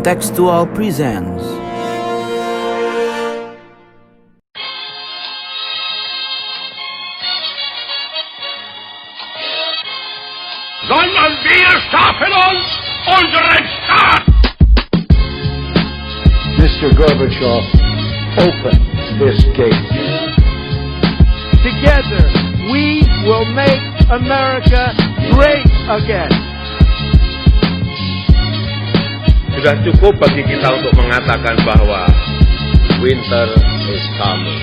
Contextual presents Sondern wir schaffen uns unseren Staat! Mr. Gorbachev, open this gate. Together, we will make America great again. Sudah cukup bagi kita untuk mengatakan bahwa winter is coming.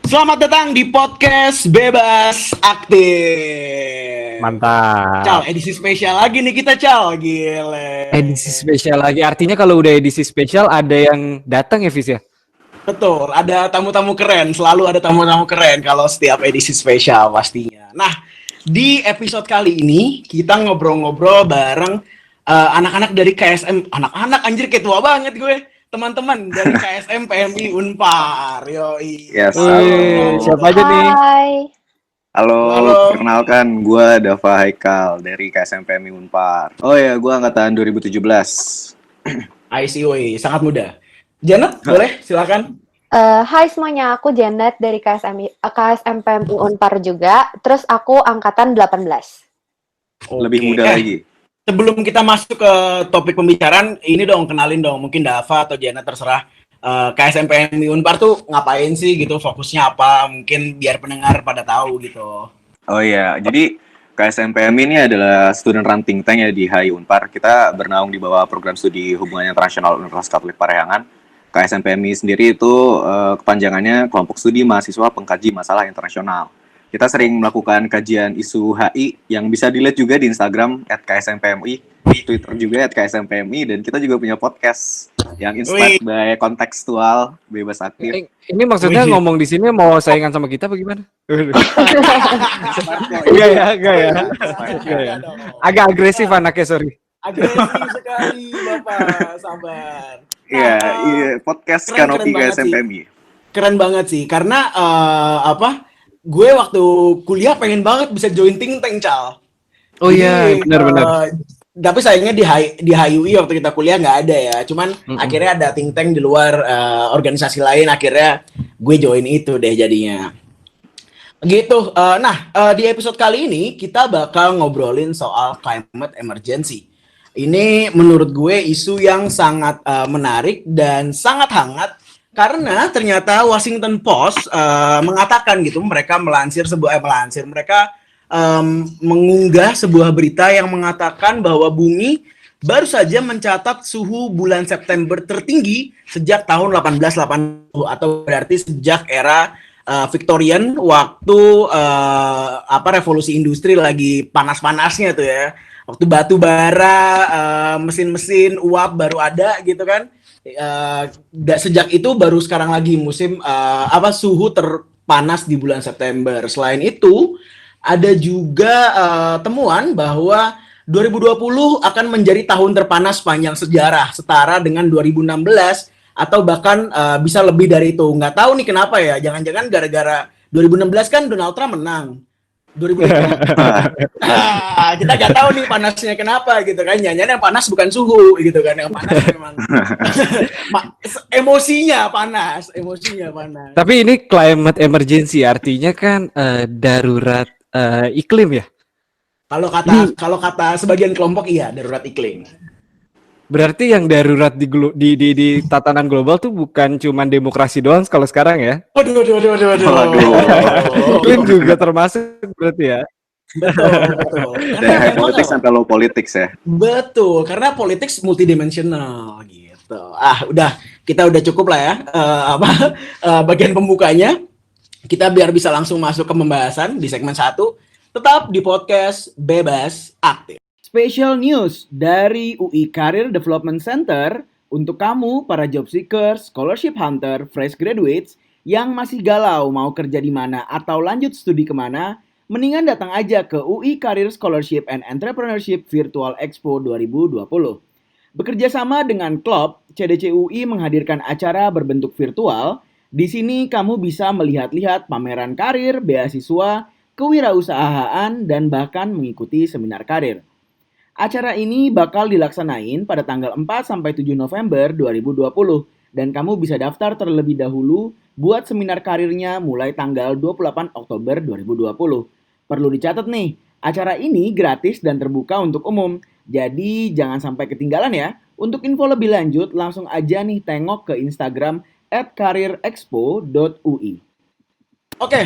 Selamat datang di podcast Bebas Aktif. Mantap. Cal, edisi spesial lagi nih kita, Cal. Gile. Edisi spesial lagi. Artinya kalau udah edisi spesial ada yang datang ya, Fis ya? Betul, ada tamu-tamu keren. Selalu ada tamu-tamu keren kalau setiap edisi spesial pastinya. Nah, di episode kali ini kita ngobrol-ngobrol bareng anak-anak dari KSM. Anak-anak, anjir kayak tua banget gue. Teman-teman dari KSM PMI Unpar. Yoi. Yes, Siapa aja nih? Hai. halo. Perkenalkan, gue Dava Haikal dari KSM PMI Unpar. Oh ya, gue angkatan 2017. ICOE, sangat muda. Janet, boleh? Silakan. Hai semuanya, aku Janet dari KSM PMI Unpar juga. Terus aku angkatan 18. Lebih muda lagi. Sebelum kita masuk ke topik pembicaraan, ini dong kenalin dong, mungkin Dava atau Janet terserah. KSM PMI Unpar tuh ngapain sih gitu, fokusnya apa? Mungkin biar pendengar pada tahu gitu. Oh iya, jadi KSM PMI ini adalah student run think tank ya di HI Unpar. Kita bernaung di bawah program studi hubungan internasional Universitas Katolik Parahyangan. KSM PMI sendiri itu kepanjangannya kelompok studi mahasiswa pengkaji masalah internasional. Kita sering melakukan kajian isu HI yang bisa dilihat juga di Instagram @KSMPMI, di Twitter juga @KSMPMI, dan kita juga punya podcast yang inspired by kontekstual bebas aktif. Ini maksudnya ngomong di sini mau saingan sama kita apa gimana? Enggak ya. Agak agresif anaknya, sorry. Agresif sekali, Bapak. Sabar. Iya, podcast Kanopi KSMPMI. Keren banget sih, karena gue waktu kuliah pengen banget bisa join think tank, Cal. Oh iya, benar. Tapi sayangnya di HUI waktu kita kuliah nggak ada ya. Cuman akhirnya ada think tank di luar organisasi lain. Akhirnya gue join itu deh jadinya. Gitu. Di episode kali ini kita bakal ngobrolin soal climate emergency. Ini menurut gue isu yang sangat menarik dan sangat hangat. Karena ternyata Washington Post mengatakan gitu, mereka mengunggah sebuah berita yang mengatakan bahwa bumi baru saja mencatat suhu bulan September tertinggi sejak tahun 1880 atau berarti sejak era Victorian, waktu revolusi industri lagi panas-panasnya tuh ya. Waktu batu bara, mesin-mesin uap baru ada gitu kan. Sejak itu baru sekarang lagi musim suhu terpanas di bulan September. Selain itu ada juga temuan bahwa 2020 akan menjadi tahun terpanas sepanjang sejarah, setara dengan 2016 atau bahkan bisa lebih dari itu. Nggak tahu nih kenapa ya, jangan-jangan gara-gara 2016 kan Donald Trump menang. 2020 kita nggak tahu nih panasnya kenapa gitu kan. Jangan-jangan yang panas bukan suhu gitu kan, yang panas memang emosinya panas. Tapi ini climate emergency artinya kan darurat iklim ya. Kalau kata sebagian kelompok iya darurat iklim. Berarti yang darurat di tatanan global tuh bukan cuma demokrasi doang kalau sekarang ya. Waduh. Iklim juga termasuk berarti ya. Betul. Dari high politics sampai low politics ya. Betul, karena politics multidimensional gitu. Kita udah cukup lah ya. Bagian pembukanya. Kita biar bisa langsung masuk ke pembahasan di segmen 1. Tetap di podcast Bebas Aktif. Special news dari UI Career Development Center untuk kamu para job seekers, scholarship hunter, fresh graduates yang masih galau mau kerja di mana atau lanjut studi kemana, mendingan datang aja ke UI Career Scholarship and Entrepreneurship Virtual Expo 2020. Bekerja sama dengan Klub, CDC UI menghadirkan acara berbentuk virtual. Di sini kamu bisa melihat-lihat pameran karir, beasiswa, kewirausahaan, dan bahkan mengikuti seminar karir. Acara ini bakal dilaksanain pada tanggal 4-7 November 2020 dan kamu bisa daftar terlebih dahulu buat seminar karirnya mulai tanggal 28 Oktober 2020. Perlu dicatat nih, acara ini gratis dan terbuka untuk umum. Jadi jangan sampai ketinggalan ya. Untuk info lebih lanjut langsung aja nih tengok ke Instagram @careerexpo.ui. Oke,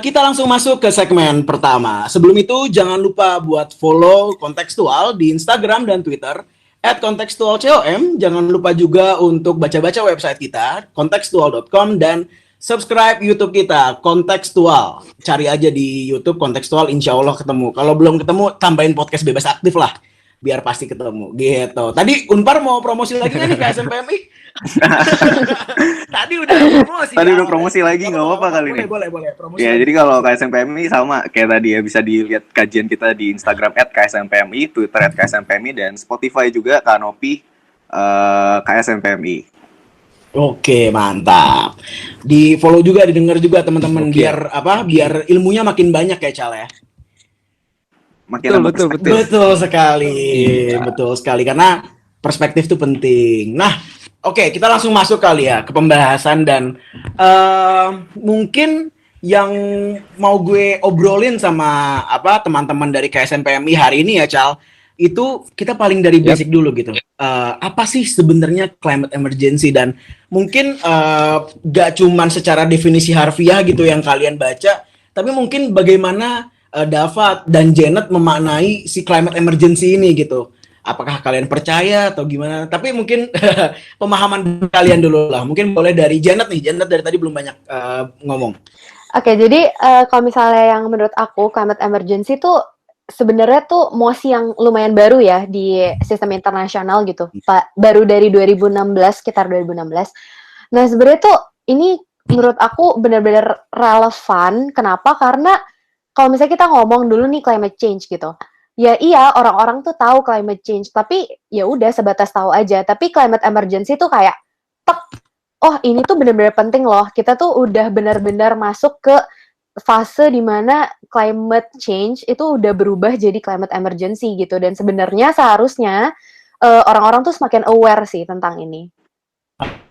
kita langsung masuk ke segmen pertama. Sebelum itu jangan lupa buat follow Kontekstual di Instagram dan Twitter @kontekstualcom. Jangan lupa juga untuk baca-baca website kita kontekstual.com dan subscribe YouTube kita Kontekstual. Cari aja di YouTube Kontekstual, insya Allah ketemu. Kalau belum ketemu tambahin podcast bebas aktif lah, biar pasti ketemu gitu. Tadi Unpar mau promosi lagi nggak nih ke SMPMI? Tadi udah promosi. Tadi udah promosi lagi, nggak apa-apa kali ini. Boleh promosi. Ya, lagi. jadi kalau KSMPMI sama kayak tadi ya, bisa dilihat kajian kita di Instagram @KSMPMI, Twitter @KSMPMI, dan Spotify juga Kanopi KSMPMI. Oke, mantap. Di follow juga, didengar juga teman-teman, biar ilmunya makin banyak ya, Cal ya. Makin Betul. Betul sekali karena perspektif itu penting. Nah, oke, kita langsung masuk kali ya ke pembahasan dan mungkin yang mau gue obrolin sama teman-teman dari KSMPMI hari ini ya, Cal, itu kita paling dari basic dulu gitu. Apa sih sebenarnya climate emergency, dan mungkin gak cuman secara definisi harfiah gitu yang kalian baca, tapi mungkin bagaimana Dava dan Janet memaknai si climate emergency ini gitu. Apakah kalian percaya atau gimana? Tapi mungkin pemahaman kalian dulu lah. Mungkin boleh dari Janet nih. Janet dari tadi belum banyak ngomong. Oke, jadi kalau misalnya yang menurut aku climate emergency tuh sebenarnya tuh mosi yang lumayan baru ya di sistem internasional gitu. Baru dari 2016, sekitar 2016. Nah, sebenarnya tuh ini menurut aku benar-benar relevan. Kenapa? Karena kalau misalnya kita ngomong dulu nih climate change gitu. Ya iya, orang-orang tuh tahu climate change, tapi ya udah sebatas tahu aja. Tapi climate emergency tuh kayak oh ini tuh benar-benar penting loh. Kita tuh udah benar-benar masuk ke fase di mana climate change itu udah berubah jadi climate emergency gitu. Dan sebenarnya seharusnya orang-orang tuh semakin aware sih tentang ini.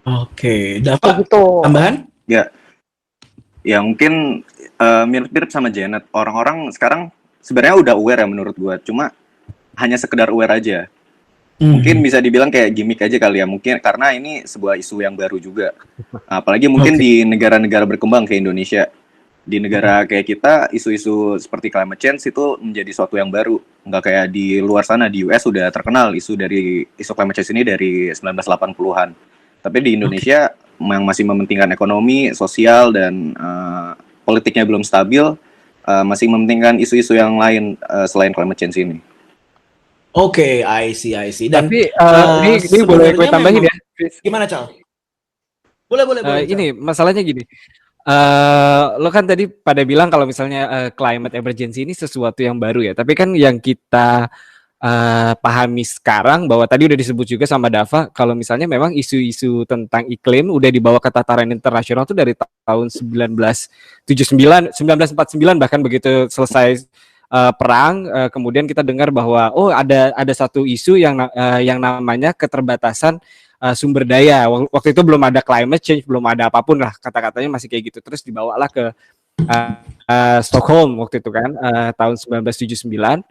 Oke, Dava, gitu. tambahan? Ya mungkin mirip-mirip sama Janet. Orang-orang sekarang sebenarnya udah aware ya menurut gua. Cuma hanya sekedar aware aja. Mungkin bisa dibilang kayak gimmick aja kali ya. Mungkin karena ini sebuah isu yang baru juga. Apalagi mungkin di negara-negara berkembang kayak Indonesia. Di negara kayak kita, isu-isu seperti climate change itu menjadi suatu yang baru. Nggak kayak di luar sana, di US sudah terkenal isu climate change ini dari 1980-an. Tapi di Indonesia yang masih mementingkan ekonomi, sosial, dan politiknya belum stabil, masih mementingkan isu-isu yang lain selain climate change ini. Oke, I see. Dan, tapi ini boleh gue tambahin ya? Gimana, Cal? Boleh. Ini masalahnya gini. Lo kan tadi pada bilang kalau misalnya climate emergency ini sesuatu yang baru ya. Tapi kan yang kita pahami sekarang bahwa tadi udah disebut juga sama Dava kalau misalnya memang isu-isu tentang iklim udah dibawa ke tataran internasional tuh dari tahun 1949 bahkan begitu selesai perang, kemudian kita dengar bahwa ada satu isu yang namanya keterbatasan sumber daya. Waktu itu belum ada climate change, belum ada apapun lah, kata-katanya masih kayak gitu. Terus dibawalah ke Stockholm waktu itu kan, tahun 1979.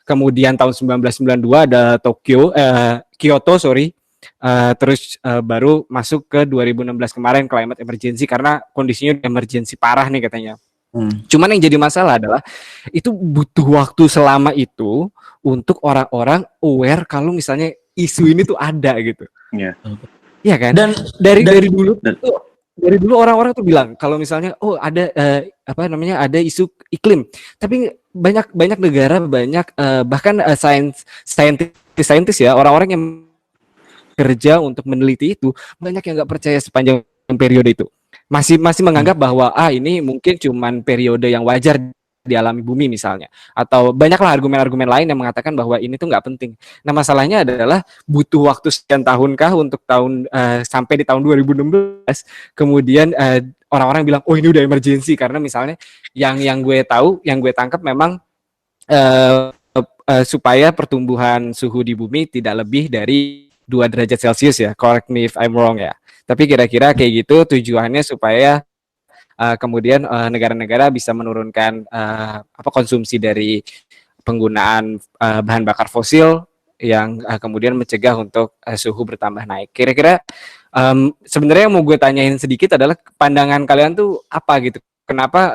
Kemudian tahun 1992 ada Kyoto, terus baru masuk ke 2016 kemarin climate emergency karena kondisinya emergency parah nih katanya. Cuman yang jadi masalah adalah itu butuh waktu selama itu untuk orang-orang aware kalau misalnya isu ini tuh ada gitu. Iya. Iya kan? Dan dari dulu tuh dari dulu orang-orang tuh bilang kalau misalnya ada ada isu iklim, tapi banyak negara, bahkan saintis ya, orang-orang yang kerja untuk meneliti itu banyak yang nggak percaya sepanjang periode itu, masih menganggap bahwa ini mungkin cuman periode yang wajar dialami bumi misalnya, atau banyaklah argumen-argumen lain yang mengatakan bahwa ini tuh nggak penting. Nah masalahnya adalah butuh waktu sekian tahunkah untuk sampai di tahun 2016 kemudian orang-orang bilang ini udah emergency, karena misalnya yang gue tahu, yang gue tangkap memang supaya pertumbuhan suhu di bumi tidak lebih dari 2 derajat Celcius ya. Correct me if I'm wrong ya. Tapi kira-kira kayak gitu tujuannya supaya kemudian negara-negara bisa menurunkan konsumsi dari penggunaan bahan bakar fosil yang kemudian mencegah untuk suhu bertambah naik. Kira-kira sebenarnya yang mau gue tanyain sedikit adalah pandangan kalian tuh apa gitu? Kenapa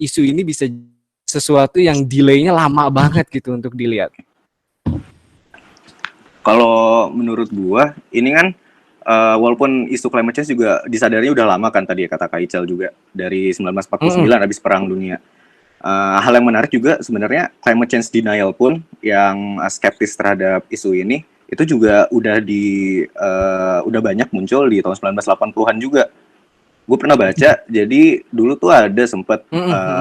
isu ini bisa sesuatu yang delay-nya lama banget gitu untuk dilihat? Kalau menurut gua, ini kan walaupun isu climate change juga disadari udah lama kan tadi ya kata Kak Ical juga dari 1949 habis Perang Dunia. Hal yang menarik juga sebenarnya climate change denial pun yang skeptis terhadap isu ini itu juga udah banyak muncul di tahun 1980-an juga. Gue pernah baca, jadi dulu tuh ada sempat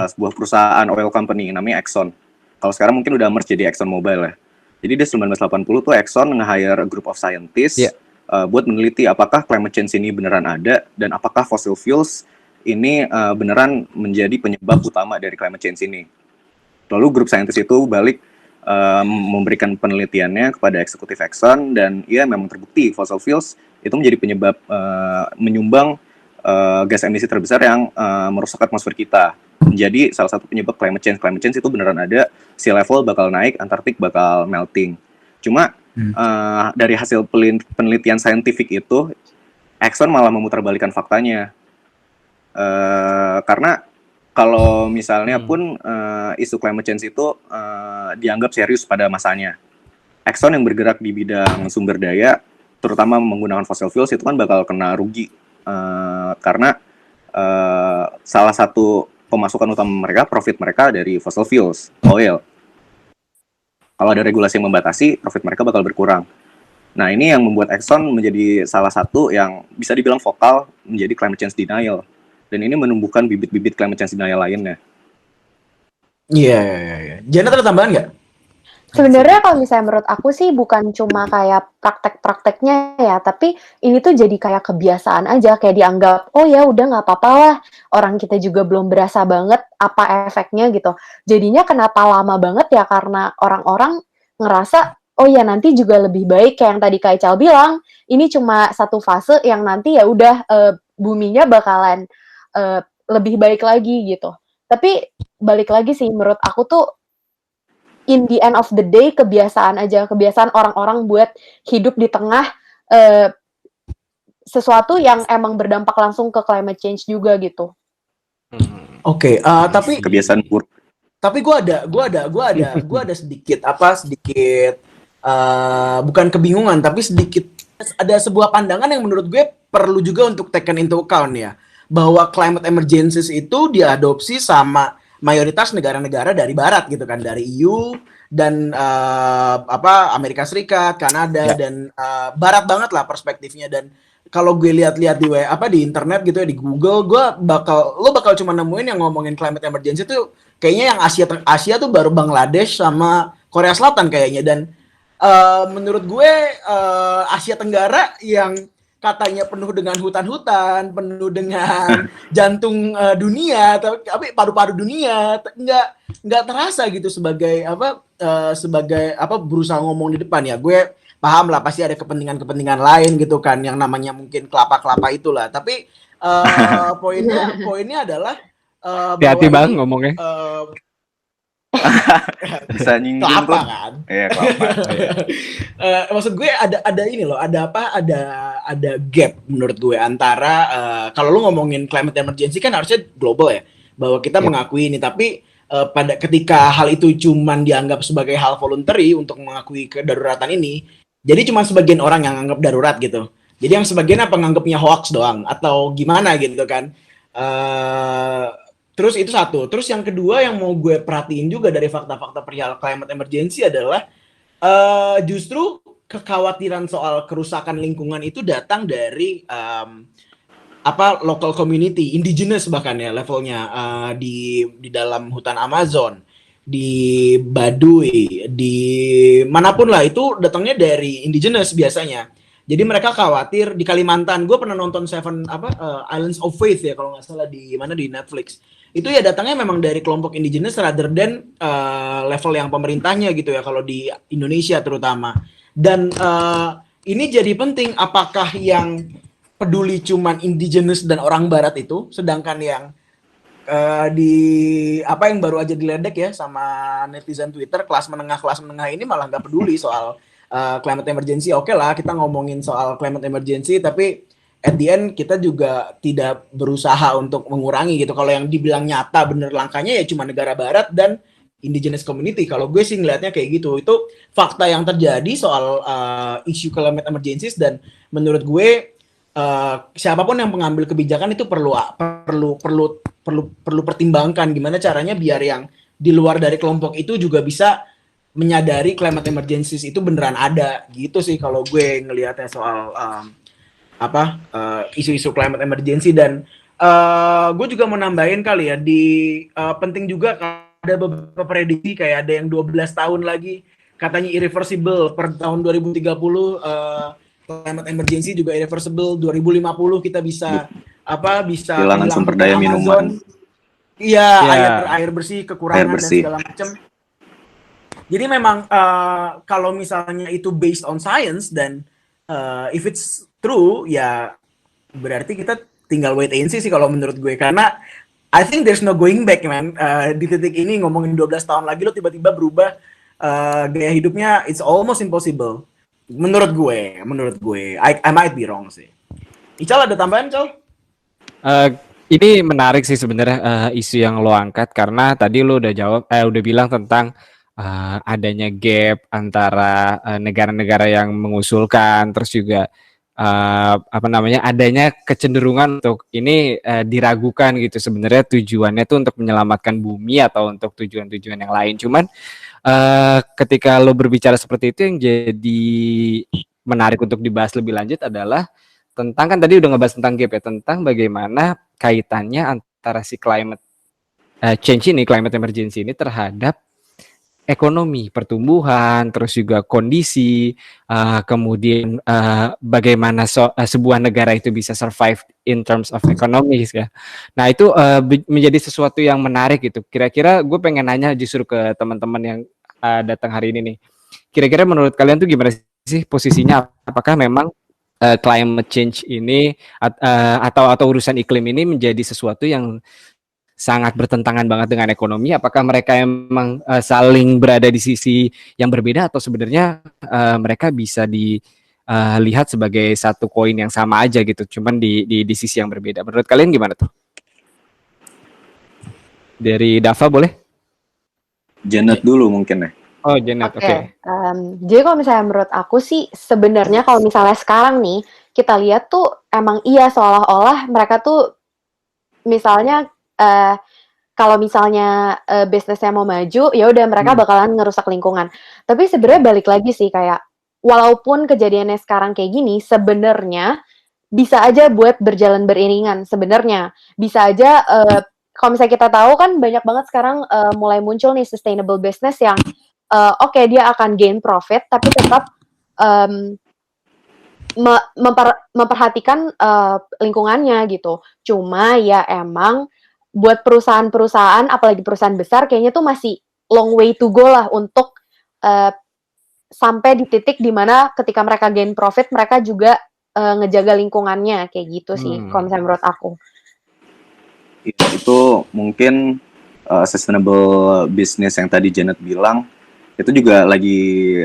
sebuah perusahaan oil company namanya Exxon. Kalau sekarang mungkin udah merge jadi Exxon Mobil ya. Jadi di 1980 tuh Exxon nge-hire a group of scientists buat meneliti apakah climate change ini beneran ada dan apakah fossil fuels ini beneran menjadi penyebab utama dari climate change ini. Lalu grup saintis itu balik memberikan penelitiannya kepada eksekutif Exxon dan ya memang terbukti fossil fuels itu menjadi penyebab menyumbang gas emisi terbesar yang merusak atmosfer kita. Menjadi salah satu penyebab climate change. Climate change itu beneran ada, sea level bakal naik, Antartik bakal melting. Cuma dari hasil penelitian saintifik itu, Exxon malah memutarbalikkan faktanya. Karena kalau misalnya pun isu climate change itu dianggap serius pada masanya. Exxon yang bergerak di bidang sumber daya, terutama menggunakan fossil fuels, itu kan bakal kena rugi. Karena salah satu pemasukan utama mereka, profit mereka dari fossil fuels, oil. Kalau ada regulasi yang membatasi, profit mereka bakal berkurang. Nah, ini yang membuat Exxon menjadi salah satu yang bisa dibilang vokal menjadi climate change denial. Dan ini menumbuhkan bibit-bibit climate change denial lainnya. Iya. Jana ada tambahan nggak? Sebenarnya kalau misalnya menurut aku sih bukan cuma kayak praktek-prakteknya ya, tapi ini tuh jadi kayak kebiasaan aja, kayak dianggap, oh ya udah nggak apa-apa lah, orang kita juga belum berasa banget apa efeknya gitu. Jadinya kenapa lama banget ya, karena orang-orang ngerasa, oh ya nanti juga lebih baik, kayak yang tadi Kak Ical bilang, ini cuma satu fase yang nanti ya udah buminya bakalan lebih baik lagi gitu. Tapi balik lagi sih, menurut aku tuh in the end of the day kebiasaan orang-orang buat hidup di tengah sesuatu yang emang berdampak langsung ke climate change juga gitu. Oke, tapi kebiasaan buruk. Tapi gue ada sedikit bukan kebingungan, tapi sedikit ada sebuah pandangan yang menurut gue perlu juga untuk taken into account ya, bahwa climate emergencies itu diadopsi sama mayoritas negara-negara dari barat gitu kan, dari EU dan Amerika Serikat, Kanada dan barat banget lah perspektifnya. Dan kalau gue lihat-lihat di internet gitu ya, di Google, lo bakal cuma nemuin yang ngomongin climate emergency tuh kayaknya yang Asia tuh baru Bangladesh sama Korea Selatan kayaknya. Dan menurut gue Asia Tenggara yang katanya penuh dengan hutan-hutan, penuh dengan jantung dunia, tapi paru-paru dunia nggak terasa gitu sebagai berusaha ngomong di depan ya. Gue paham lah pasti ada kepentingan lain gitu kan, yang namanya mungkin kelapa itulah. Tapi poinnya adalah hati-hati bang ngomongnya. Bisa nyinggung kelapa tuh. Kan? Iya, kelapa. Maksud gue ada ini loh, ada gap menurut gue antara kalau lu ngomongin climate emergency kan harusnya global ya, bahwa kita mengakui ini, tapi pada ketika hal itu cuman dianggap sebagai hal voluntary untuk mengakui kedaruratan ini, jadi cuma sebagian orang yang anggap darurat gitu. Jadi yang sebagian nganggapnya hoax doang atau gimana gitu kan. Terus itu satu. Terus yang kedua yang mau gue perhatiin juga dari fakta-fakta perihal climate emergency adalah justru kekhawatiran soal kerusakan lingkungan itu datang dari local community, indigenous bahkan ya levelnya, di dalam hutan Amazon, di Baduy, di manapun lah, itu datangnya dari indigenous biasanya. Jadi mereka khawatir. Di Kalimantan, gue pernah nonton Islands of Faith ya kalau nggak salah, di mana di Netflix. itu ya datangnya memang dari kelompok indigenous rather than level yang pemerintahnya gitu ya kalau di Indonesia terutama. Dan ini jadi penting, apakah yang peduli cuman indigenous dan orang barat itu, sedangkan yang di apa yang baru aja diledek ya sama netizen Twitter, kelas menengah ini malah nggak peduli soal climate emergency. Oke lah, kita ngomongin soal climate emergency, tapi at the end kita juga tidak berusaha untuk mengurangi gitu. Kalau yang dibilang nyata bener langkahnya ya cuma negara barat dan indigenous community. Kalau gue sih ngelihatnya kayak gitu. Itu fakta yang terjadi soal isu climate emergencies, dan menurut gue siapapun yang mengambil kebijakan itu perlu pertimbangkan gimana caranya biar yang di luar dari kelompok itu juga bisa menyadari climate emergencies itu beneran ada gitu sih kalau gue ngelihatnya soal isu-isu climate emergency. Dan gue juga mau nambahin kali ya, penting juga ada beberapa prediksi kayak ada yang 12 tahun lagi katanya irreversible per tahun 2030, climate emergency juga irreversible, 2050 kita bisa kehilangan sumber daya minuman. Iya, air bersih kekurangan dan segala macam. Jadi memang kalau misalnya itu based on science dan if it's true ya berarti kita tinggal wait and see sih kalau menurut gue, karena I think there's no going back man. Di titik ini ngomongin 12 tahun lagi lo tiba-tiba berubah gaya hidupnya, it's almost impossible menurut gue. I might be wrong sih. Ical ada tambahan, Cal? Ini menarik sih sebenarnya isu yang lo angkat, karena tadi lo udah bilang tentang adanya gap antara negara-negara yang mengusulkan, terus juga adanya kecenderungan untuk ini diragukan gitu sebenarnya tujuannya tuh untuk menyelamatkan bumi atau untuk tujuan-tujuan yang lain. Cuman ketika lo berbicara seperti itu, yang jadi menarik untuk dibahas lebih lanjut adalah tentang, kan tadi udah ngebahas tentang gap ya, tentang bagaimana kaitannya antara si climate change ini, climate emergency ini terhadap ekonomi, pertumbuhan, terus juga kondisi, kemudian bagaimana sebuah negara itu bisa survive in terms of economy ya. Nah itu menjadi sesuatu yang menarik gitu. Kira-kira gue pengen nanya justru ke teman-teman yang datang hari ini nih. Kira-kira menurut kalian tuh gimana sih posisinya? Apakah memang climate change ini atau urusan iklim ini menjadi sesuatu yang sangat bertentangan banget dengan ekonomi? Apakah mereka emang saling berada di sisi yang berbeda, atau sebenarnya mereka bisa dilihat sebagai satu koin yang sama aja gitu, cuman di sisi yang berbeda? Menurut kalian gimana tuh? Dari Dava boleh? Janet dulu mungkin ya. Oh, Janet, oke. Jadi kalau misalnya menurut aku sih sebenarnya kalau misalnya sekarang nih kita lihat tuh emang iya seolah-olah mereka tuh misalnya kalau misalnya bisnisnya mau maju, ya udah mereka bakalan ngerusak lingkungan. Tapi sebenarnya balik lagi sih, kayak walaupun kejadiannya sekarang kayak gini, sebenarnya bisa aja buat berjalan beriringan. Sebenarnya bisa aja kalau misalnya kita tahu kan banyak banget sekarang mulai muncul nih sustainable business yang oke, dia akan gain profit tapi tetap memperhatikan lingkungannya gitu. Cuma ya emang buat perusahaan-perusahaan, apalagi perusahaan besar, kayaknya tuh masih long way to go lah untuk sampai di titik dimana ketika mereka gain profit, mereka juga ngejaga lingkungannya, kayak gitu sih, kalau misalnya menurut aku. Itu mungkin sustainable business yang tadi Janet bilang, itu juga lagi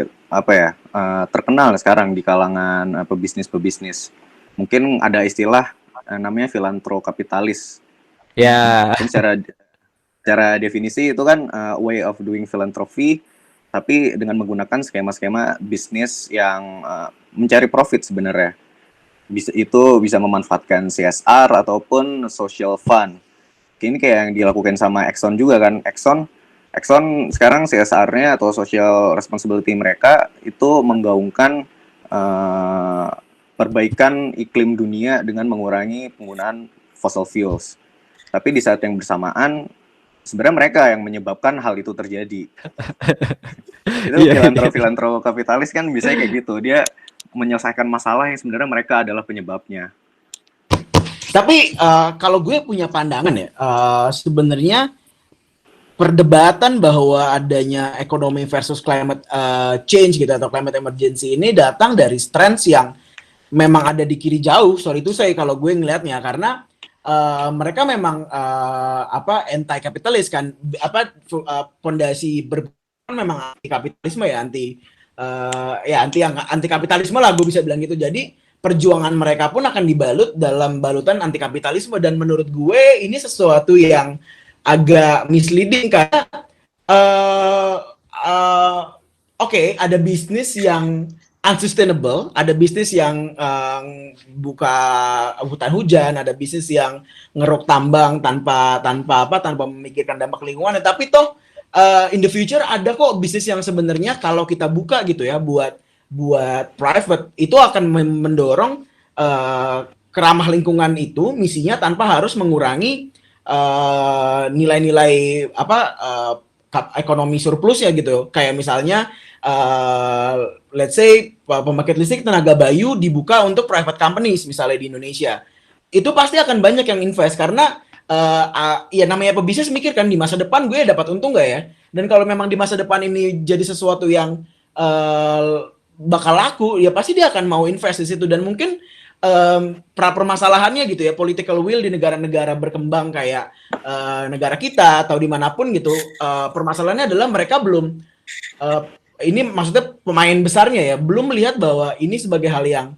terkenal sekarang di kalangan pebisnis. Mungkin ada istilah namanya filantropikapitalis. Ya. Secara definisi itu kan way of doing philanthropy, tapi dengan menggunakan skema-skema bisnis yang mencari profit sebenarnya. Itu bisa memanfaatkan CSR ataupun social fund. Ini kayak yang dilakukan sama Exxon juga kan. Exxon sekarang CSR-nya atau social responsibility mereka itu menggaungkan perbaikan iklim dunia dengan mengurangi penggunaan fossil fuels. Tapi di saat yang bersamaan, sebenarnya mereka yang menyebabkan hal itu terjadi. Itu filantro kapitalis kan biasanya kayak gitu. Dia menyelesaikan masalah yang sebenarnya mereka adalah penyebabnya. Tapi kalau gue punya pandangan ya, sebenarnya perdebatan bahwa adanya ekonomi versus climate change gitu atau climate emergency ini datang dari trends yang memang ada di kiri jauh. Sorry itu saya kalau gue ngelihatnya karena mereka memang anti kapitalis kan, fondasi memang anti kapitalisme ya, anti kapitalisme lah gue bisa bilang gitu. Jadi perjuangan mereka pun akan dibalut dalam balutan anti kapitalisme, dan menurut gue ini sesuatu yang agak misleading karena oke, ada bisnis yang unsustainable, ada bisnis yang buka hutan hujan, ada bisnis yang ngeruk tambang tanpa memikirkan dampak lingkungan. Tapi toh in the future ada kok bisnis yang sebenarnya kalau kita buka gitu ya buat private itu akan mendorong keramah lingkungan itu misinya tanpa harus mengurangi nilai-nilai ekonomi surplusnya gitu. Kayak misalnya let's say pembangkit listrik tenaga bayu dibuka untuk private companies misalnya di Indonesia. Itu pasti akan banyak yang invest karena ya namanya pebisnis mikir kan di masa depan gue dapat untung nggak ya? Dan kalau memang di masa depan ini jadi sesuatu yang bakal laku, ya pasti dia akan mau invest di situ. Dan mungkin permasalahannya gitu ya, political will di negara-negara berkembang kayak negara kita atau dimanapun gitu, permasalahannya adalah mereka belum ini maksudnya pemain besarnya ya belum melihat bahwa ini sebagai hal yang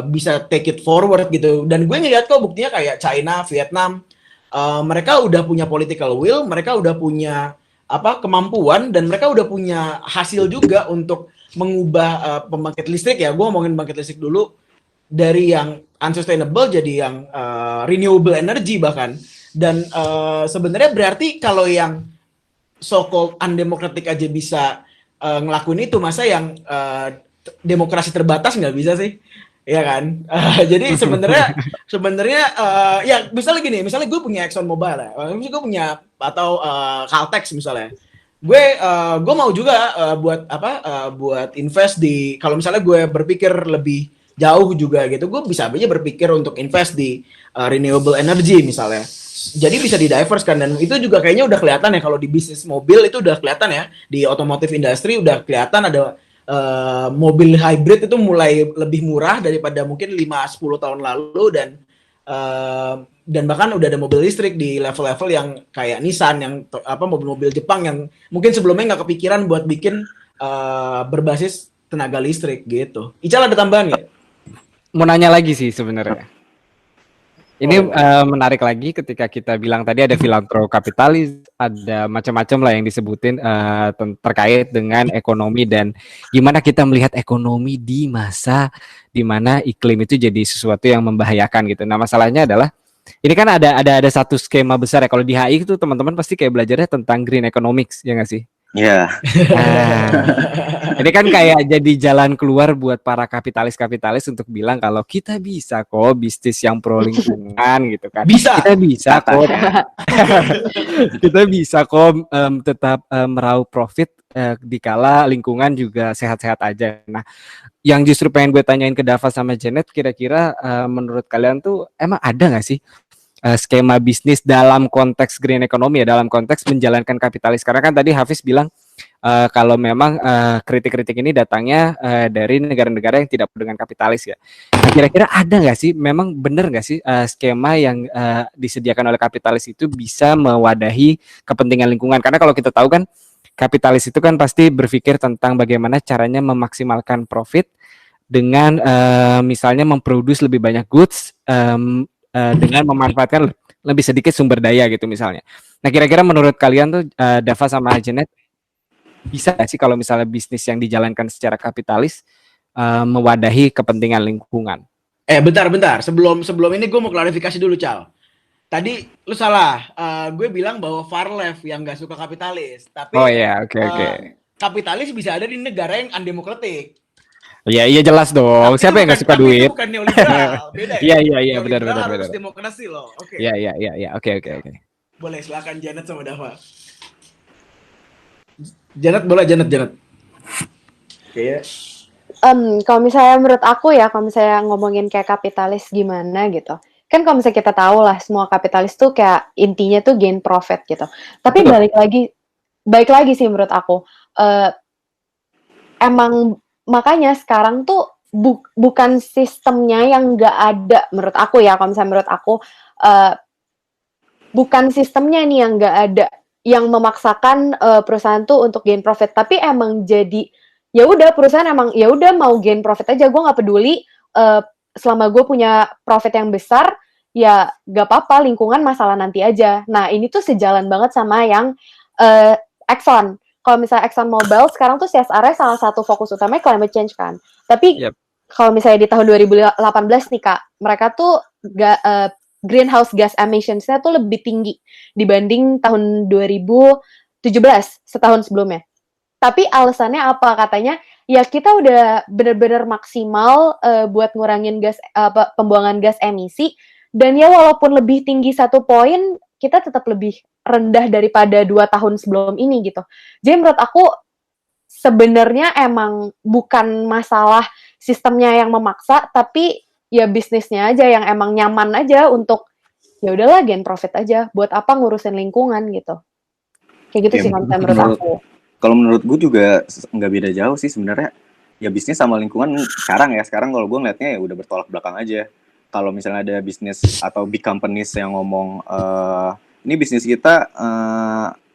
bisa take it forward gitu. Dan gue ngeliat kok buktinya kayak China, Vietnam, mereka udah punya political will, mereka udah punya kemampuan, dan mereka udah punya hasil juga untuk mengubah pembangkit listrik ya. Gue ngomongin pembangkit listrik dulu, dari yang unsustainable jadi yang renewable energy bahkan. Dan sebenarnya berarti kalau yang so-called undemocratic aja bisa ngelakuin itu, masa yang demokrasi terbatas nggak bisa sih? Ya kan? Jadi sebenarnya ya misalnya gini, misalnya gue punya Exxon Mobil ya, misalnya gue punya atau Caltex misalnya. Gue mau juga buat invest di, kalau misalnya gue berpikir lebih jauh juga gitu, gue bisa aja berpikir untuk invest di renewable energy misalnya. Jadi bisa di-diverse kan, dan itu juga kayaknya udah kelihatan ya kalau di bisnis mobil itu udah kelihatan ya, di otomotif industry udah kelihatan ada mobil hybrid itu mulai lebih murah daripada mungkin 5-10 tahun lalu, dan bahkan udah ada mobil listrik di level-level yang kayak Nissan, yang mobil-mobil Jepang yang mungkin sebelumnya nggak kepikiran buat bikin berbasis tenaga listrik gitu. Ical ada tambahan nggak? Mau nanya lagi sih sebenarnya. Ini menarik lagi ketika kita bilang tadi ada filantropikapitalis, ada macam-macam lah yang disebutin terkait dengan ekonomi dan gimana kita melihat ekonomi di masa di mana iklim itu jadi sesuatu yang membahayakan gitu. Nah, masalahnya adalah ini kan ada satu skema besar ya. Kalau di HI itu teman-teman pasti kayak belajarnya tentang green economics, ya nggak sih? Iya. Nah, ini kan kayak jadi jalan keluar buat para kapitalis untuk bilang kalau kita bisa kok bisnis yang pro lingkungan gitu kan. Kita bisa kok. Kita bisa kok tetap meraup profit dikala lingkungan juga sehat-sehat aja. Nah, yang justru pengen gue tanyain ke Dava sama Janet, kira-kira menurut kalian tuh emang ada nggak sih skema bisnis dalam konteks green economy ya, dalam konteks menjalankan kapitalis? Karena kan tadi Hafiz bilang kalau memang kritik-kritik ini datangnya dari negara-negara yang tidak dengan kapitalis ya. Nah, kira-kira ada nggak sih, memang benar nggak sih skema yang disediakan oleh kapitalis itu bisa mewadahi kepentingan lingkungan? Karena kalau kita tahu kan kapitalis itu kan pasti berpikir tentang bagaimana caranya memaksimalkan profit dengan misalnya memproduksi lebih banyak goods dengan memanfaatkan lebih sedikit sumber daya gitu misalnya. Nah, kira-kira menurut kalian tuh Dava sama Janet, bisa nggak sih kalau misalnya bisnis yang dijalankan secara kapitalis mewadahi kepentingan lingkungan? Bentar. Sebelum ini gue mau klarifikasi dulu, Cal. Tadi lu salah. Gue bilang bahwa far left yang nggak suka kapitalis. Tapi oke. Kapitalis bisa ada di negara yang undemokratik. Iya jelas dong. Tapi siapa yang nggak suka duit? Itu bukan neoliberal, beda ya. Iya benar. Harus demokrasi loh. Oke. Iya, oke. Boleh, silakan Janet sama Dava. Janet boleh, Janet. Oke. Kalau misalnya menurut aku ya, kalau misalnya ngomongin kayak kapitalis gimana gitu, kan kalau misalnya kita tahu lah semua kapitalis tuh kayak intinya tuh gain profit gitu. Tapi Betul. balik lagi sih menurut aku, emang makanya sekarang tuh bukan sistemnya yang nggak ada menurut aku ya, kalau misalnya menurut aku, bukan sistemnya nih yang nggak ada, yang memaksakan, perusahaan tuh untuk gain profit, tapi emang jadi, ya udah perusahaan emang, ya udah mau gain profit aja, gue nggak peduli, selama gue punya profit yang besar, ya nggak apa-apa, lingkungan masalah nanti aja. Nah, ini tuh sejalan banget sama yang, Exxon. Kalau misalnya Exxon Mobil sekarang tuh CSR-nya salah satu fokus utamanya climate change kan. Tapi Yap. kalau misalnya di tahun 2018 nih Kak, mereka tuh greenhouse gas emissions-nya tuh lebih tinggi dibanding tahun 2017, setahun sebelumnya. Tapi alasannya apa? Katanya, ya kita udah bener-bener maksimal buat ngurangin pembuangan gas emisi, dan ya walaupun lebih tinggi 1 poin, kita tetap lebih rendah daripada 2 tahun sebelum ini gitu. Jadi menurut aku sebenarnya emang bukan masalah sistemnya yang memaksa, tapi ya bisnisnya aja yang emang nyaman aja untuk ya udahlah gain profit aja. Buat apa ngurusin lingkungan gitu. Kayak gitu Ya, sih menurut aku. Kalau menurut gue juga nggak beda jauh sih sebenarnya. Ya bisnis sama lingkungan sekarang kalau gue ngeliatnya ya udah bertolak belakang aja. Kalau misalnya ada bisnis atau big companies yang ngomong ini bisnis kita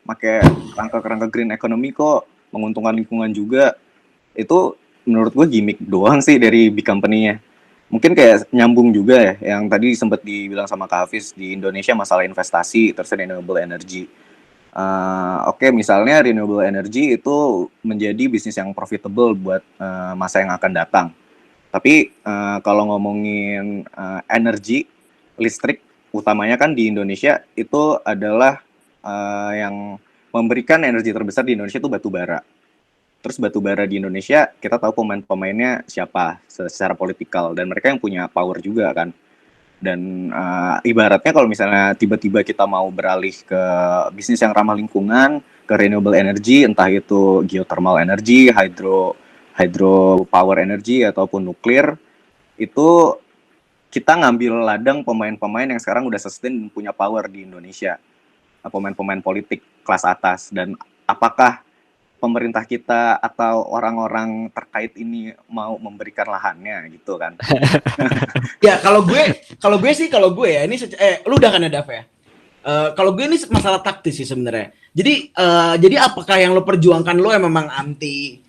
pakai kerangka green economy kok, menguntungkan lingkungan juga, itu menurut gue gimmick doang sih dari big company-nya. Mungkin kayak nyambung juga ya yang tadi sempat dibilang sama Kak Hafiz, di Indonesia masalah investasi terus renewable energy. Oke, misalnya renewable energy itu menjadi bisnis yang profitable buat masa yang akan datang. Tapi kalau ngomongin energi listrik, utamanya kan di Indonesia itu adalah yang memberikan energi terbesar di Indonesia itu batu bara. Terus batu bara di Indonesia kita tahu pemain-pemainnya siapa secara politikal, dan mereka yang punya power juga kan. Dan ibaratnya kalau misalnya tiba-tiba kita mau beralih ke bisnis yang ramah lingkungan, ke renewable energy, entah itu geothermal energy, hydro power energy ataupun nuklir, itu kita ngambil ladang pemain-pemain yang sekarang udah sustain dan punya power di Indonesia, pemain-pemain politik kelas atas. Dan apakah pemerintah kita atau orang-orang terkait ini mau memberikan lahannya gitu kan? Ya kalau gue ya ini lu udah kan ada Dav ya? Kalau gue ini masalah taktis sih sebenarnya. Jadi apakah yang lo perjuangkan lo yang memang anti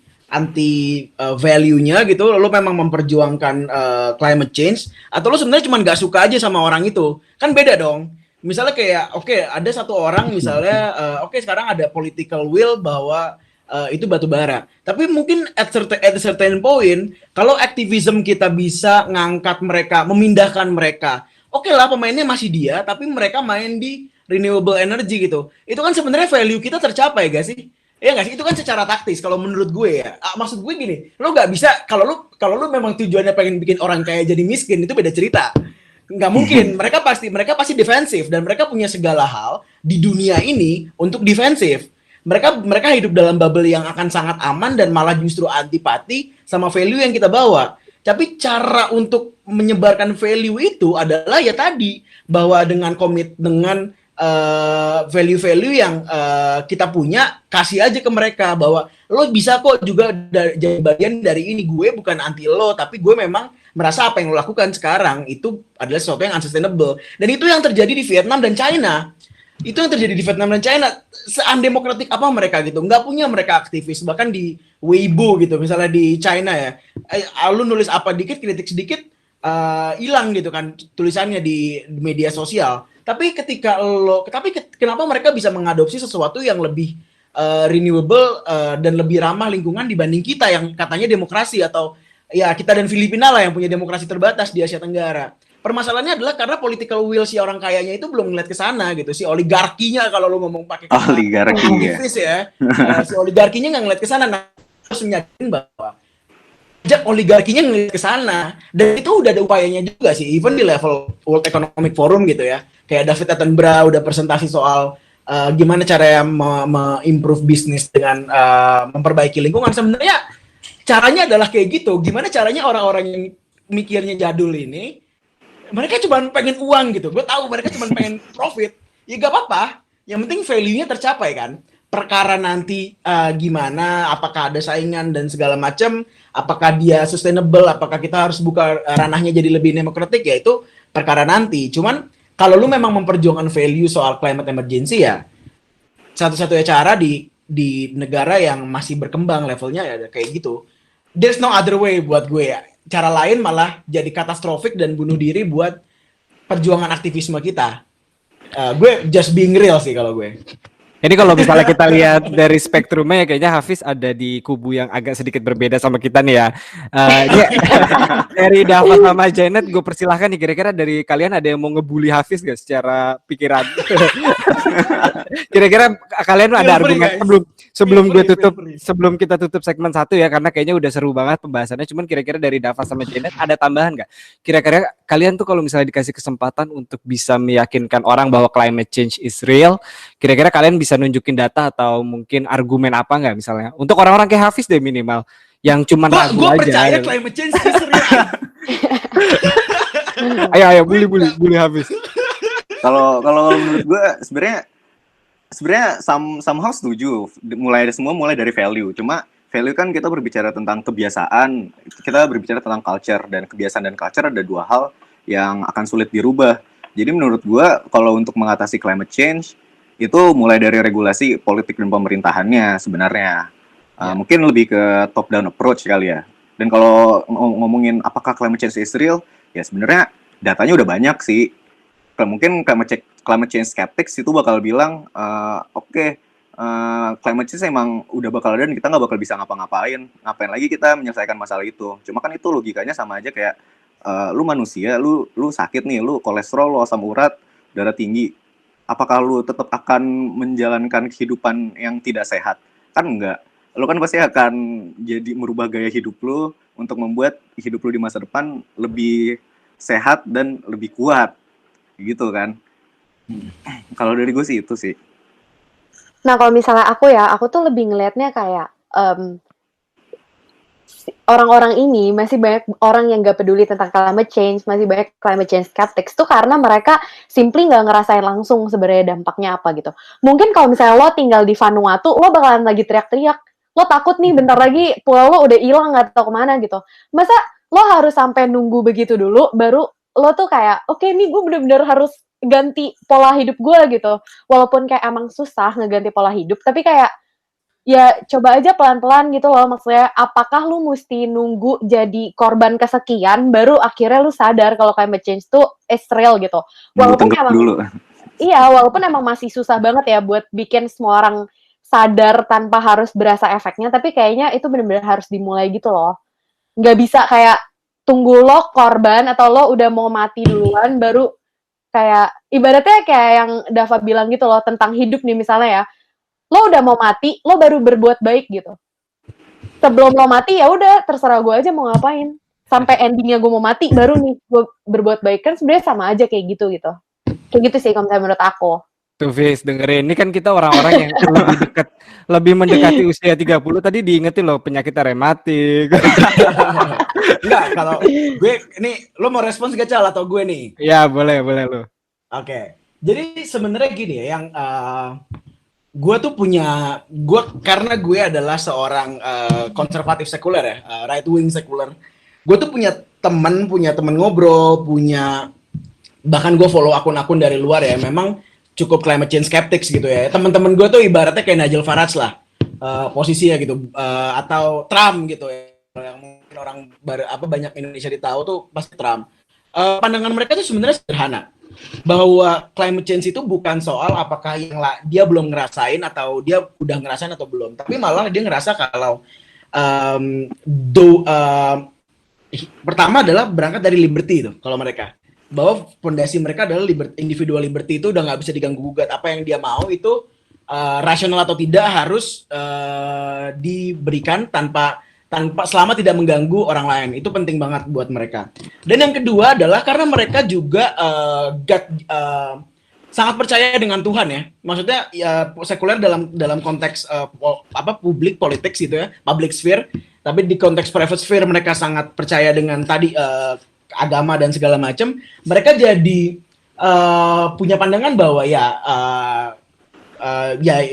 value-nya gitu, lo memang memperjuangkan climate change, atau lo sebenarnya cuma nggak suka aja sama orang itu? Kan beda dong. Misalnya kayak ada satu orang misalnya sekarang ada political will bahwa itu batu bara. Tapi mungkin at a certain point, kalau aktivisme kita bisa ngangkat mereka, memindahkan mereka, oke lah pemainnya masih dia, tapi mereka main di renewable energy gitu. Itu kan sebenarnya value kita tercapai gak sih? Ya nggak sih, itu kan secara taktis kalau menurut gue ya. Maksud gue gini, lo nggak bisa kalau lo memang tujuannya pengen bikin orang kaya jadi miskin, itu beda cerita. Nggak mungkin. mereka pasti defensif, dan mereka punya segala hal di dunia ini untuk defensif. Mereka hidup dalam bubble yang akan sangat aman dan malah justru antipati sama value yang kita bawa. Tapi cara untuk menyebarkan value itu adalah ya tadi, bahwa dengan komit dengan value-value yang kita punya, kasih aja ke mereka bahwa lo bisa kok juga jadi bagian dari ini. Gue bukan anti lo, tapi gue memang merasa apa yang lo lakukan sekarang itu adalah sesuatu yang unsustainable. Dan itu yang terjadi di Vietnam dan China. Itu yang terjadi di Vietnam dan China. Seundemokratik apa mereka gitu, nggak punya mereka aktivis. Bahkan di Weibo gitu, misalnya di China ya, lu nulis apa dikit, kritik sedikit, hilang gitu kan tulisannya di media sosial. Tapi kenapa mereka bisa mengadopsi sesuatu yang lebih renewable dan lebih ramah lingkungan dibanding kita yang katanya demokrasi, atau ya kita dan Filipina lah yang punya demokrasi terbatas di Asia Tenggara. Permasalahannya adalah karena political will si orang kayanya itu belum ngeliat ke sana gitu, si oligarkinya kalau lu ngomong pakai oligarki ya. Si oligarkinya nggak ngeliat ke sana. Nah, harus menyadari bahwa oligarkinya ngeliat ke sana, dan itu udah ada upayanya juga sih, even di level World Economic Forum gitu ya. Kayak David Attenborough udah presentasi soal gimana caranya improve bisnis dengan memperbaiki lingkungan. Sebenarnya caranya adalah kayak gitu. Gimana caranya orang-orang yang mikirnya jadul ini mereka cuma pengen uang gitu. Gue tahu mereka cuma pengen profit. Ya gak apa-apa. Yang penting value-nya tercapai kan. Perkara nanti gimana, apakah ada saingan dan segala macam, apakah dia sustainable, apakah kita harus buka ranahnya jadi lebih demokratik, ya itu perkara nanti. Cuman kalau lu memang memperjuangkan value soal climate emergency ya, satu-satunya cara di negara yang masih berkembang levelnya ya kayak gitu. There's no other way buat gue ya. Cara lain malah jadi katastrofik dan bunuh diri buat perjuangan aktivisme kita. Gue just being real sih kalau gue. Jadi kalau misalnya kita lihat dari spektrumnya ya kayaknya Hafiz ada di kubu yang agak sedikit berbeda sama kita nih ya. Dari Dava sama Janet gue persilahkan nih, kira-kira dari kalian ada yang mau ngebully Hafiz gak secara pikiran? Kira-kira kalian ada argumen sebelum kita tutup segmen 1 ya, karena kayaknya udah seru banget pembahasannya. Cuman kira-kira dari Dava sama Janet ada tambahan gak? Kira-kira kalian tuh kalau misalnya dikasih kesempatan untuk bisa meyakinkan orang bahwa climate change is real, kira-kira kalian bisa nunjukin data atau mungkin argumen apa nggak misalnya untuk orang-orang kayak Hafiz deh minimal yang cuman ragu aja. Gue percaya climate change is real. Ayo bully Hafiz. Kalau menurut gue sebenarnya somehow setuju. Mulai dari value. Cuma value kan kita berbicara tentang kebiasaan, kita berbicara tentang culture, dan kebiasaan dan culture ada dua hal yang akan sulit dirubah. Jadi menurut gue kalau untuk mengatasi climate change itu mulai dari regulasi politik dan pemerintahannya sebenarnya. Mungkin lebih ke top down approach kali ya. Dan kalau ngomongin apakah climate change is real, ya sebenarnya datanya udah banyak sih. Mungkin climate change skeptics itu bakal bilang climate change emang udah bakal ada dan kita nggak bakal bisa ngapain lagi kita menyelesaikan masalah itu. Cuma kan itu logikanya sama aja kayak lu manusia, lu sakit nih, lu kolesterol, lu asam urat, darah tinggi. Apakah lu tetap akan menjalankan kehidupan yang tidak sehat? Kan enggak. Lu kan pasti akan jadi merubah gaya hidup lu untuk membuat hidup lu di masa depan lebih sehat dan lebih kuat. Gitu kan. Kalau dari gue sih itu sih. Nah, kalau misalnya aku tuh lebih ngelihatnya kayak orang-orang ini masih banyak orang yang gak peduli tentang climate change, masih banyak climate change skeptics tuh karena mereka simply gak ngerasain langsung sebenarnya dampaknya apa gitu. Mungkin kalau misalnya lo tinggal di Vanuatu, lo bakalan lagi teriak-teriak, lo takut nih bentar lagi pulau lo udah hilang gak tau kemana gitu. Masa lo harus sampai nunggu begitu dulu, baru lo tuh kayak, oke, nih gue bener-bener harus ganti pola hidup gue gitu. Walaupun kayak emang susah ngeganti pola hidup, tapi kayak ya coba aja pelan-pelan gitu loh, maksudnya apakah lu mesti nunggu jadi korban kesekian baru akhirnya lu sadar kalau climate change tuh is real gitu. Walaupun emang masih susah banget ya buat bikin semua orang sadar tanpa harus berasa efeknya, tapi kayaknya itu benar-benar harus dimulai gitu loh. Nggak bisa kayak tunggu lo korban atau lo udah mau mati duluan baru kayak ibaratnya kayak yang Dava bilang gitu loh tentang hidup nih misalnya ya. Lo udah mau mati, lo baru berbuat baik gitu. Sebelum lo mati ya udah terserah gue aja mau ngapain. Sampai endingnya gue mau mati baru nih gue berbuat baik, kan sebenarnya sama aja kayak gitu. Kayak gitu sih kalau menurut aku. Tuh Fis, dengerin, ini kan kita orang-orang yang lebih mendekati usia 30, tadi diingetin loh penyakit rematik. Enggak, kalau gue ini lo mau respons gak Cal atau gue nih? Ya, boleh lo. Oke. Jadi sebenarnya gini ya, yang karena gue adalah seorang konservatif sekuler ya, right wing sekuler. Gue tuh punya temen ngobrol, bahkan gue follow akun-akun dari luar ya, memang cukup climate change skeptics gitu ya. Teman-teman gue tuh ibaratnya kayak Nigel Farage lah, posisinya gitu, atau Trump gitu ya. Yang mungkin orang banyak Indonesia tahu tuh pasti Trump. Pandangan mereka tuh sebenarnya sederhana, bahwa climate change itu bukan soal apakah dia belum ngerasain atau dia udah ngerasain atau belum, tapi malah dia ngerasa kalau pertama adalah berangkat dari liberty itu, kalau mereka bahwa fondasi mereka adalah individual liberty itu udah nggak bisa diganggu gugat, apa yang dia mau itu rasional atau tidak harus diberikan tanpa selama tidak mengganggu orang lain. Itu penting banget buat mereka. Dan yang kedua adalah karena mereka juga sangat percaya dengan Tuhan ya. Maksudnya ya sekuler dalam konteks public politics gitu ya, public sphere. Tapi di konteks private sphere mereka sangat percaya dengan tadi agama dan segala macam, mereka jadi punya pandangan bahwa ya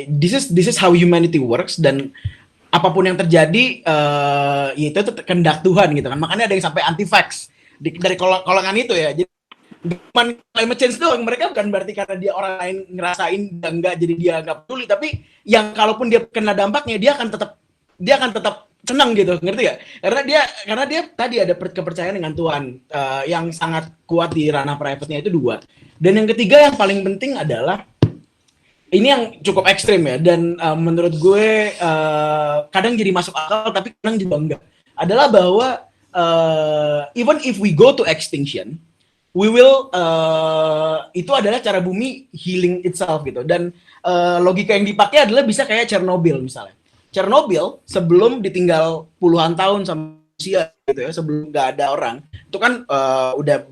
this is how humanity works, dan apapun yang terjadi ya itu kehendak Tuhan gitu kan. Makanya ada yang sampai anti-vax dari golongan itu ya. Jadi cuman climate change doang, mereka bukan berarti karena dia orang lain ngerasain dia enggak jadi dia enggak peduli, tapi yang kalaupun dia kena dampaknya dia akan tetap senang gitu, ngerti gak? Karena dia tadi ada kepercayaan dengan Tuhan yang sangat kuat di ranah private-nya itu 2. Dan yang ketiga yang paling penting adalah ini yang cukup ekstrim ya, dan menurut gue kadang jadi masuk akal tapi kadang juga enggak, adalah bahwa even if we go to extinction, we will itu adalah cara bumi healing itself gitu. Dan logika yang dipakai adalah bisa kayak Chernobyl misalnya. Chernobyl sebelum ditinggal puluhan tahun sama manusia gitu ya, sebelum nggak ada orang, itu kan udah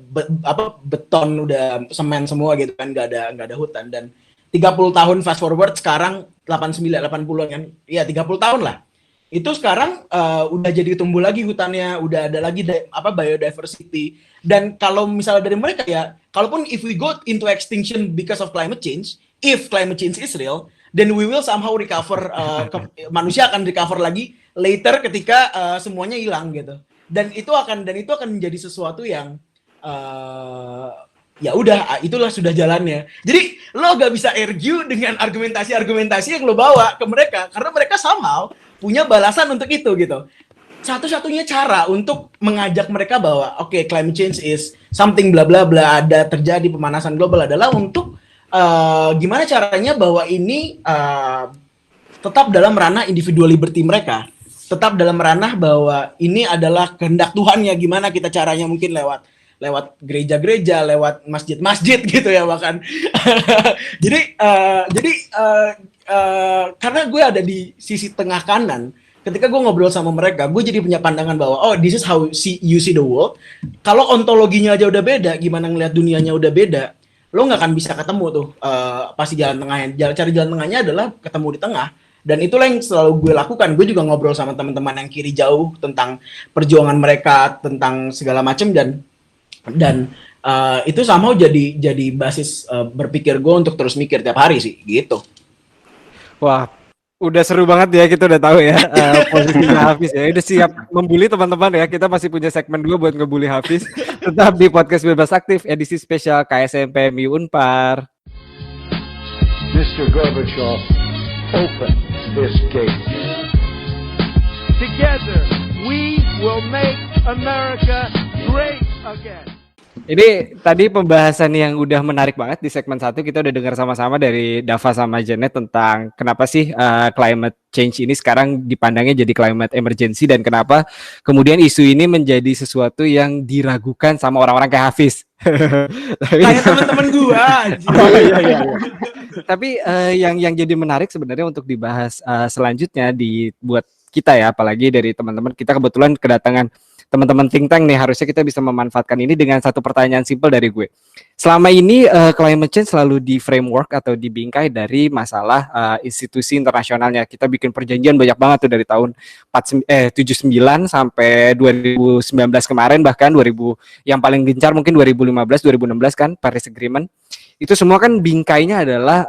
beton, udah semen semua gitu kan, nggak ada hutan. Dan 30 tahun fast forward sekarang 80-an kan, ya 30 tahun lah. Itu sekarang udah jadi tumbuh lagi hutannya, udah ada lagi biodiversity. Dan kalau misalnya dari mereka ya, kalaupun if we go into extinction because of climate change, if climate change is real, then we will somehow recover, manusia akan recover lagi later ketika semuanya hilang gitu. Dan itu akan menjadi sesuatu yang ya udah, itulah sudah jalannya. Jadi lo gak bisa argue dengan argumentasi yang lo bawa ke mereka, karena mereka somehow punya balasan untuk itu gitu. Satu-satunya cara untuk mengajak mereka bahwa oke, climate change is something bla bla bla, ada terjadi pemanasan global, adalah untuk gimana caranya bahwa ini tetap dalam ranah individual liberty mereka, tetap dalam ranah bahwa ini adalah kehendak Tuhan ya, gimana kita caranya, mungkin lewat gereja-gereja, lewat masjid-masjid gitu ya bahkan. Jadi karena gue ada di sisi tengah kanan, ketika gue ngobrol sama mereka, gue jadi punya pandangan bahwa oh, this is how you see the world. Kalau ontologinya aja udah beda, gimana ngelihat dunianya udah beda, lo nggak akan bisa ketemu tuh pasti jalan tengahnya. Cari jalan tengahnya adalah ketemu di tengah. Dan itulah yang selalu gue lakukan. Gue juga ngobrol sama teman-teman yang kiri jauh tentang perjuangan mereka, tentang segala macam, dan itu somehow jadi basis berpikir gue untuk terus mikir tiap hari sih gitu. Wah, udah seru banget ya, kita udah tahu ya posisinya Hafiz ya. Udah siap membuli teman-teman ya. Kita masih punya segmen 2 buat ngebully Hafiz. Tetap di podcast Bebas Aktif edisi spesial KSMPMI Unpar. Mr. Gorbachev, open this gate. Together, we will make America great again. Ini tadi pembahasan yang udah menarik banget di segmen 1. Kita udah dengar sama-sama dari Dava sama Janet tentang kenapa sih climate change ini sekarang dipandangnya jadi climate emergency, dan kenapa kemudian isu ini menjadi sesuatu yang diragukan sama orang-orang kayak Hafiz. Kayak teman-teman gua. Iya. Tapi yang jadi menarik sebenarnya untuk dibahas selanjutnya buat kita ya, apalagi dari teman-teman kita, kebetulan kedatangan teman-teman think tank nih, harusnya kita bisa memanfaatkan ini dengan satu pertanyaan simpel dari gue. Selama ini climate change selalu di framework atau dibingkai dari masalah institusi internasionalnya. Kita bikin perjanjian banyak banget tuh dari tahun 79 sampai 2019 kemarin, bahkan 2000 yang paling gencar mungkin 2015 2016 kan Paris Agreement. Itu semua kan bingkainya adalah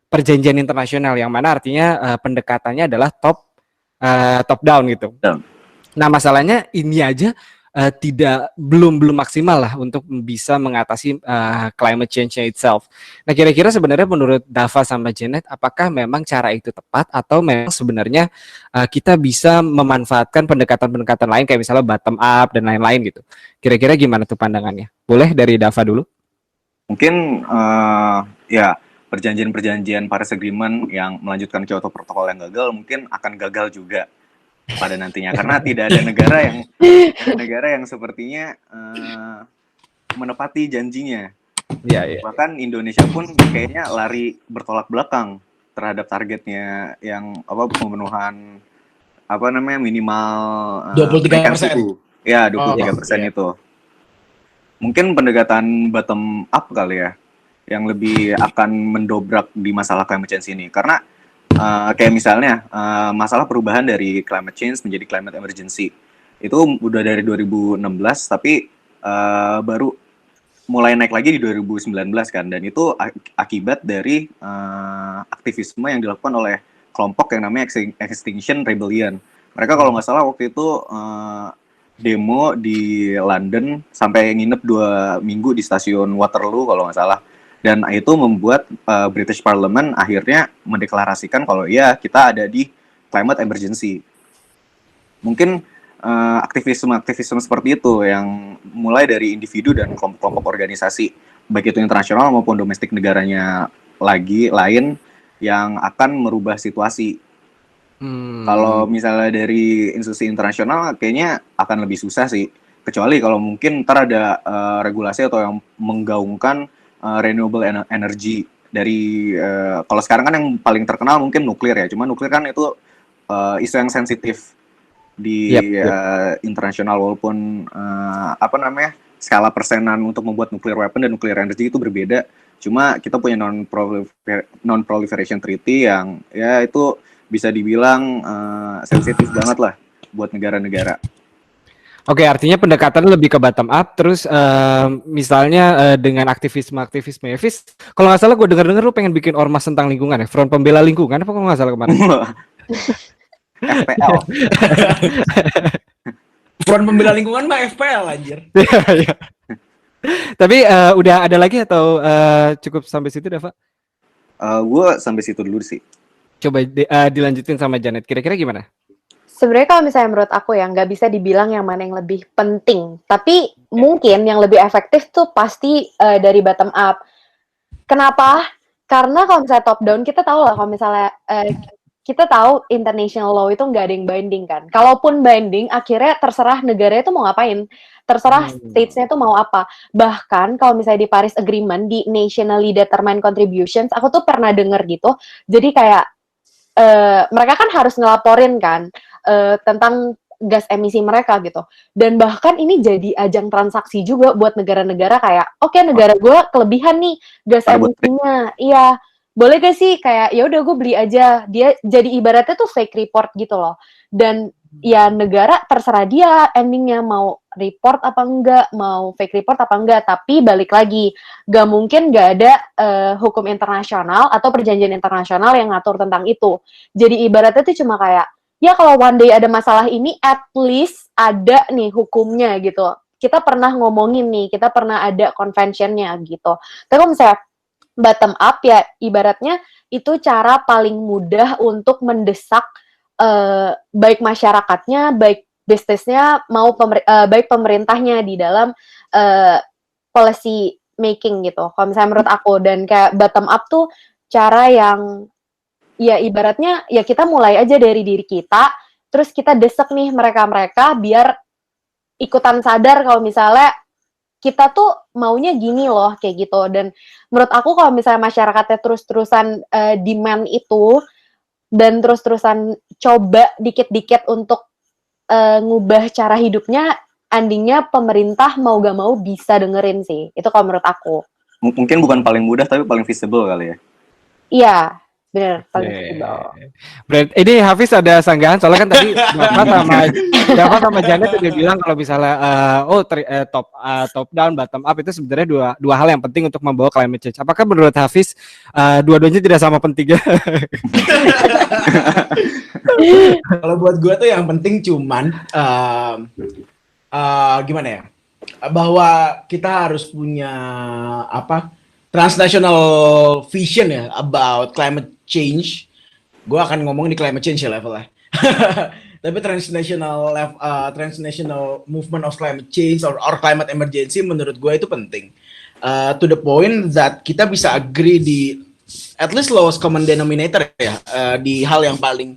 perjanjian internasional, yang mana artinya pendekatannya adalah top down gitu. Nah, masalahnya ini aja belum maksimal lah untuk bisa mengatasi climate change itself. Nah, kira-kira sebenarnya menurut Dava sama Janet, apakah memang cara itu tepat, atau memang sebenarnya kita bisa memanfaatkan pendekatan-pendekatan lain kayak misalnya bottom up dan lain-lain gitu. Kira-kira gimana tuh pandangannya? Boleh dari Dava dulu? Mungkin ya perjanjian-perjanjian Paris Agreement yang melanjutkan Kyoto Protocol yang gagal mungkin akan gagal juga pada nantinya, karena tidak ada negara yang sepertinya menepati janjinya. Ya. Bahkan Indonesia pun kayaknya lari bertolak belakang terhadap targetnya yang pemenuhan minimal 23%. Ya, 23% itu. Mungkin pendekatan bottom up kali ya, yang lebih akan mendobrak di masalah climate change ini, karena kayak misalnya masalah perubahan dari climate change menjadi climate emergency itu udah dari 2016, tapi baru mulai naik lagi di 2019 kan, dan itu akibat dari aktivisme yang dilakukan oleh kelompok yang namanya Extinction Rebellion. Mereka kalau nggak salah waktu itu demo di London sampai nginep 2 minggu di stasiun Waterloo kalau nggak salah, dan itu membuat British Parliament akhirnya mendeklarasikan kalau ya kita ada di climate emergency. Mungkin aktivisme seperti itu yang mulai dari individu dan kelompok-kelompok organisasi, baik itu internasional maupun domestik negaranya lain yang akan merubah situasi. Kalau misalnya dari institusi internasional kayaknya akan lebih susah sih, kecuali kalau mungkin ntar ada regulasi atau yang menggaungkan renewable energy dari kalau sekarang kan yang paling terkenal mungkin nuklir ya, cuma nuklir kan itu isu yang sensitif di internasional, walaupun skala persenan untuk membuat nuclear weapon dan nuclear energy itu berbeda. Cuma kita punya non-proliferation treaty yang ya itu bisa dibilang sensitif banget lah buat negara-negara. Oke, artinya pendekatan lebih ke bottom up, terus misalnya dengan aktivisme ya, Fis, kalau nggak salah gue dengar lu pengen bikin ormas tentang lingkungan ya, Front Pembela Lingkungan apa kalau nggak salah kemarin? FPL. Front Pembela Lingkungan mah FPL anjir. Tapi udah ada lagi atau cukup sampai situ, Dava? Gue sampai situ dulu sih. Coba dilanjutin sama Janet. Kira-kira gimana? Sebenarnya kalau misalnya menurut aku ya nggak bisa dibilang yang mana yang lebih penting. Tapi mungkin yang lebih efektif tuh pasti dari bottom up. Kenapa? Karena kalau misalnya top down kita tahu lah kalau misalnya kita tahu international law itu nggak ada yang binding kan. Kalaupun binding, akhirnya terserah negara itu mau ngapain. Terserah states-nya itu mau apa. Bahkan kalau misalnya di Paris Agreement, di Nationally Determined Contributions, aku tuh pernah denger gitu. Jadi kayak, mereka kan harus ngelaporin kan, tentang gas emisi mereka gitu. Dan bahkan ini jadi ajang transaksi juga buat negara-negara kayak, oke, negara gue kelebihan nih gas emisinya. Iya. Boleh gak sih kayak ya udah gue beli aja, dia jadi ibaratnya tuh fake report gitu loh. Dan ya negara terserah dia endingnya mau report apa enggak, mau fake report apa enggak. Tapi balik lagi, gak mungkin gak ada hukum internasional atau perjanjian internasional yang ngatur tentang itu. Jadi ibaratnya tuh cuma kayak ya kalau one day ada masalah ini at least ada nih hukumnya gitu. Kita pernah ngomongin nih, kita pernah ada convention-nya gitu. Tapi kalau misalnya bottom up ya ibaratnya itu cara paling mudah untuk mendesak baik masyarakatnya, baik bisnisnya, baik pemerintahnya di dalam policy making gitu. Kalau misalnya menurut aku, dan kayak bottom up tuh cara yang ya ibaratnya ya kita mulai aja dari diri kita, terus kita desek nih mereka-mereka biar ikutan sadar kalau misalnya kita tuh maunya gini loh, kayak gitu. Dan menurut aku kalau misalnya masyarakatnya terus-terusan demand itu, dan terus-terusan coba dikit-dikit untuk ngubah cara hidupnya, endingnya pemerintah mau gak mau bisa dengerin sih. Itu kalau menurut aku. Mungkin bukan paling mudah, tapi paling visible kali ya? Iya, bener, paling visible. Ini Hafiz ada sanggahan, soalnya kan tadi Dava sama Janet udah bilang kalau misalnya top down, bottom up itu sebenarnya dua hal yang penting untuk membawa climate change. Apakah menurut Hafiz dua-duanya tidak sama pentingnya? Kalau buat gue tuh yang penting cuman gimana ya? Bahwa kita harus punya transnational vision ya about climate change. Gue akan ngomong di climate change ya levelnya. Tapi transnational movement of climate change or climate emergency menurut gue itu penting. To the point that kita bisa agree di at least lowest common denominator ya, di hal yang paling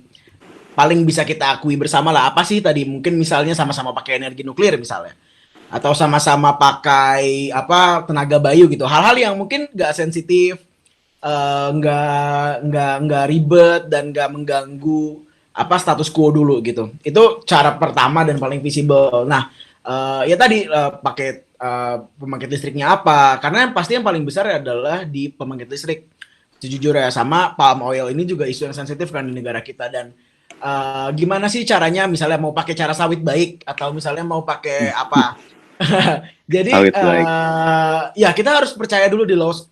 bisa kita akui bersama lah. Apa sih tadi? Mungkin misalnya sama-sama pakai energi nuklir misalnya, atau sama-sama pakai tenaga bayu gitu. Hal-hal yang mungkin nggak sensitif, nggak ribet dan nggak mengganggu status quo dulu gitu. Itu cara pertama dan paling visible. Nah, ya tadi pakai pembangkit listriknya apa? Karena yang paling besar adalah di pembangkit listrik. Sejujurnya sama palm oil ini juga isu yang sensitif kan di negara kita. Dan gimana sih caranya misalnya mau pakai cara sawit baik atau misalnya mau pakai Jadi Sawit baik. ya kita harus percaya dulu di lowest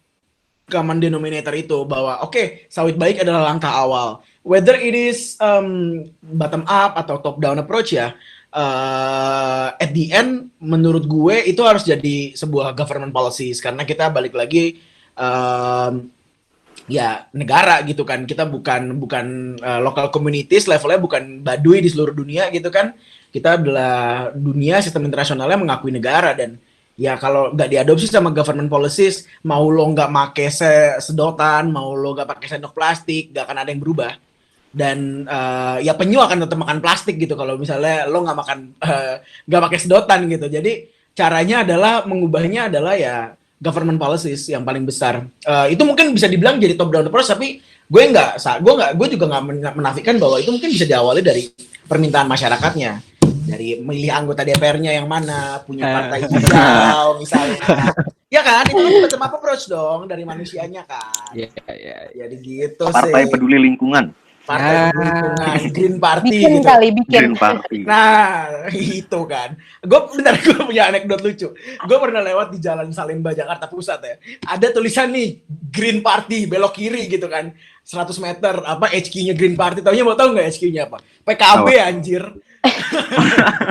common denominator itu bahwa oke, sawit baik adalah langkah awal. Whether it is bottom up atau top down approach ya, at the end menurut gue itu harus jadi sebuah government policies karena kita balik lagi ya negara gitu kan, kita bukan local communities, levelnya bukan Baduy di seluruh dunia gitu kan, kita adalah dunia, sistem internasionalnya mengakui negara. Dan ya kalau nggak diadopsi sama government policies, mau lo nggak make sedotan, mau lo nggak pakai sendok plastik, nggak akan ada yang berubah. Dan ya penyu akan tetap makan plastik gitu kalau misalnya lo nggak makan nggak pakai sedotan gitu. Jadi caranya adalah mengubahnya adalah ya government policies yang paling besar. Itu mungkin bisa dibilang jadi top down approach, tapi gue juga nggak menafikan bahwa itu mungkin bisa diawali dari permintaan masyarakatnya, dari milih anggota DPR-nya yang mana, punya partai hijau misalnya. Ya kan, itu kan bottom up approach dong dari manusianya kan. Jadi gitu sih. Partai peduli lingkungan. Partai lingkungan, Green Party Bikin gitu. kali, bikin. Green Party. Nah, itu kan. Gue punya anekdot lucu. Gue pernah lewat di Jalan Salemba, Jakarta Pusat ya. Ada tulisan nih, Green Party, belok kiri gitu kan. 100 meter, apa HQ-nya Green Party. Taunya mau tahu nggak HQ-nya apa? PKB anjir.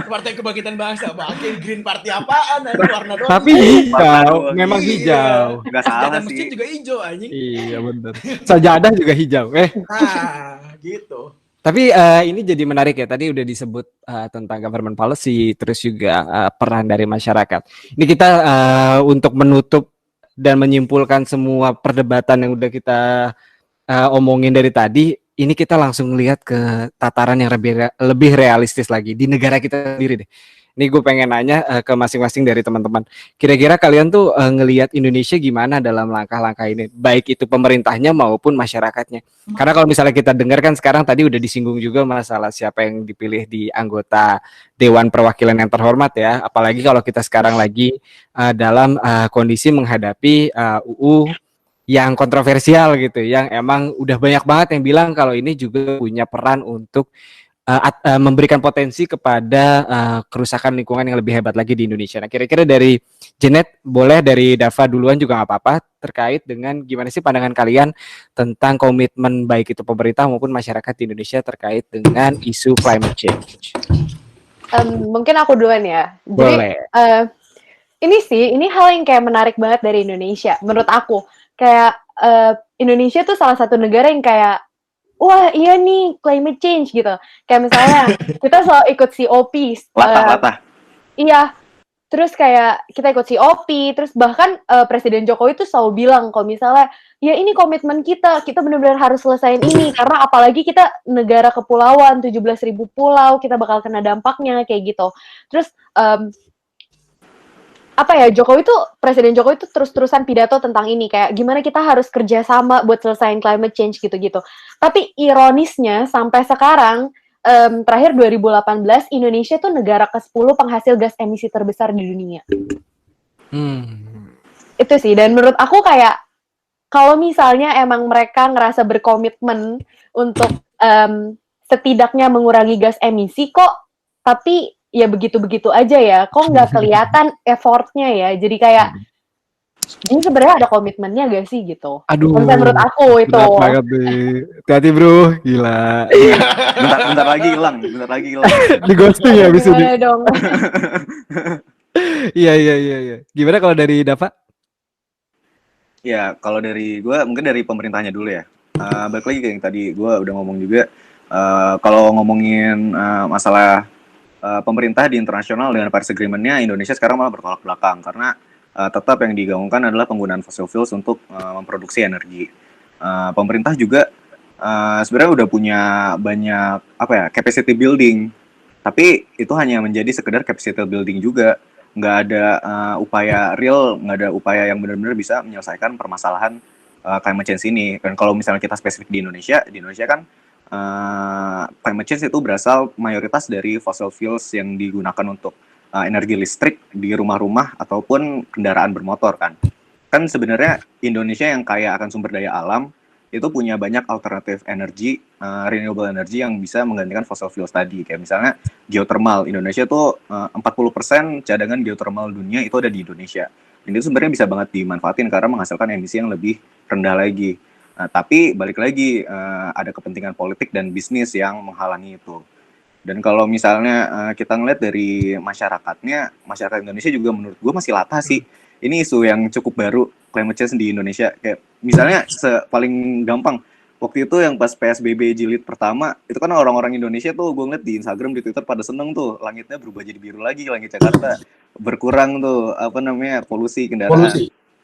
Partai Kebangkitan Bangsa. Bangkit Green Party apaan? Warna doang. Tapi hijau, memang hijau. Nggak salah Masjid sih. juga hijau anjing. Iya benar. Sajadah juga hijau. Nah, gitu. Tapi ini jadi menarik ya. Tadi udah disebut tentang government policy, terus juga peran dari masyarakat. Ini kita untuk menutup dan menyimpulkan semua perdebatan yang udah kita omongin dari tadi. Ini kita langsung lihat ke tataran yang lebih realistis lagi di negara kita sendiri deh. Ini gue pengen nanya ke masing-masing dari teman-teman. Kira-kira kalian tuh ngelihat Indonesia gimana dalam langkah-langkah ini, baik itu pemerintahnya maupun masyarakatnya. Karena kalau misalnya kita dengar kan sekarang tadi udah disinggung juga masalah siapa yang dipilih di anggota Dewan Perwakilan yang terhormat ya. Apalagi kalau kita sekarang lagi dalam kondisi menghadapi UU yang kontroversial gitu, yang emang udah banyak banget yang bilang kalau ini juga punya peran untuk memberikan potensi kepada kerusakan lingkungan yang lebih hebat lagi di Indonesia. Nah, kira-kira dari Jenet, boleh dari Dava duluan juga nggak apa-apa, terkait dengan gimana sih pandangan kalian tentang komitmen baik itu pemerintah maupun masyarakat di Indonesia terkait dengan isu climate change. Mungkin aku duluan ya. Boleh. Jadi, ini hal yang kayak menarik banget dari Indonesia, menurut aku. Kayak Indonesia tuh salah satu negara yang kayak wah iya nih climate change gitu. Kayak misalnya kita selalu ikut COP. Latah. Iya. Terus kayak kita ikut COP. Terus bahkan Presiden Jokowi tuh selalu bilang kalau misalnya ya ini komitmen kita benar-benar harus selesaiin ini karena apalagi kita negara kepulauan 17.000 pulau, kita bakal kena dampaknya kayak gitu. Terus Presiden Jokowi tuh terus-terusan pidato tentang ini, kayak gimana kita harus kerjasama buat selesain climate change gitu-gitu. Tapi ironisnya sampai sekarang, terakhir 2018, Indonesia tuh negara ke-10 penghasil gas emisi terbesar di dunia. Itu sih, dan menurut aku kayak, kalau misalnya emang mereka ngerasa berkomitmen untuk setidaknya mengurangi gas emisi kok, tapi ya begitu-begitu aja ya, kok nggak kelihatan effortnya ya, jadi kayak ini sebenarnya ada komitmennya gak sih gitu. Aduh, menurut aku itu. Berat banget deh. Hati-hati bro, gila. Bentar lagi hilang. Di ghosting ya abis ini. Gimana dong? Iya. Gimana kalau dari Dava? Ya, kalau dari gue, mungkin dari pemerintahnya dulu ya. Balik lagi kayak yang tadi gue udah ngomong juga, kalau ngomongin masalah pemerintah di internasional dengan Paris Agreement-nya, Indonesia sekarang malah bertolak belakang karena tetap yang digaungkan adalah penggunaan fossil fuels untuk memproduksi energi. Pemerintah juga sebenarnya udah punya banyak capacity building, tapi itu hanya menjadi sekedar capacity building juga, nggak ada upaya real, nggak ada upaya yang benar-benar bisa menyelesaikan permasalahan climate change ini. Dan kalau misalnya kita spesifik di Indonesia kan climate change itu berasal mayoritas dari fossil fuels yang digunakan untuk energi listrik di rumah-rumah ataupun kendaraan bermotor kan sebenarnya Indonesia yang kaya akan sumber daya alam itu punya banyak alternatif energi, renewable energy yang bisa menggantikan fossil fuels tadi. Kayak misalnya geothermal. Indonesia tuh 40% cadangan geothermal dunia itu ada di Indonesia. Dan itu sebenarnya bisa banget dimanfaatin karena menghasilkan emisi yang lebih rendah lagi. Tapi balik lagi ada kepentingan politik dan bisnis yang menghalangi itu. Dan kalau misalnya kita ngeliat dari masyarakatnya, masyarakat Indonesia juga menurut gue masih latah sih. Ini isu yang cukup baru, climate change di Indonesia. Kayak misalnya paling gampang, waktu itu yang pas PSBB jilid pertama, itu kan orang-orang Indonesia tuh gue ngeliat di Instagram, di Twitter pada seneng tuh, langitnya berubah jadi biru lagi, langit Jakarta. Berkurang tuh, polusi kendaraan.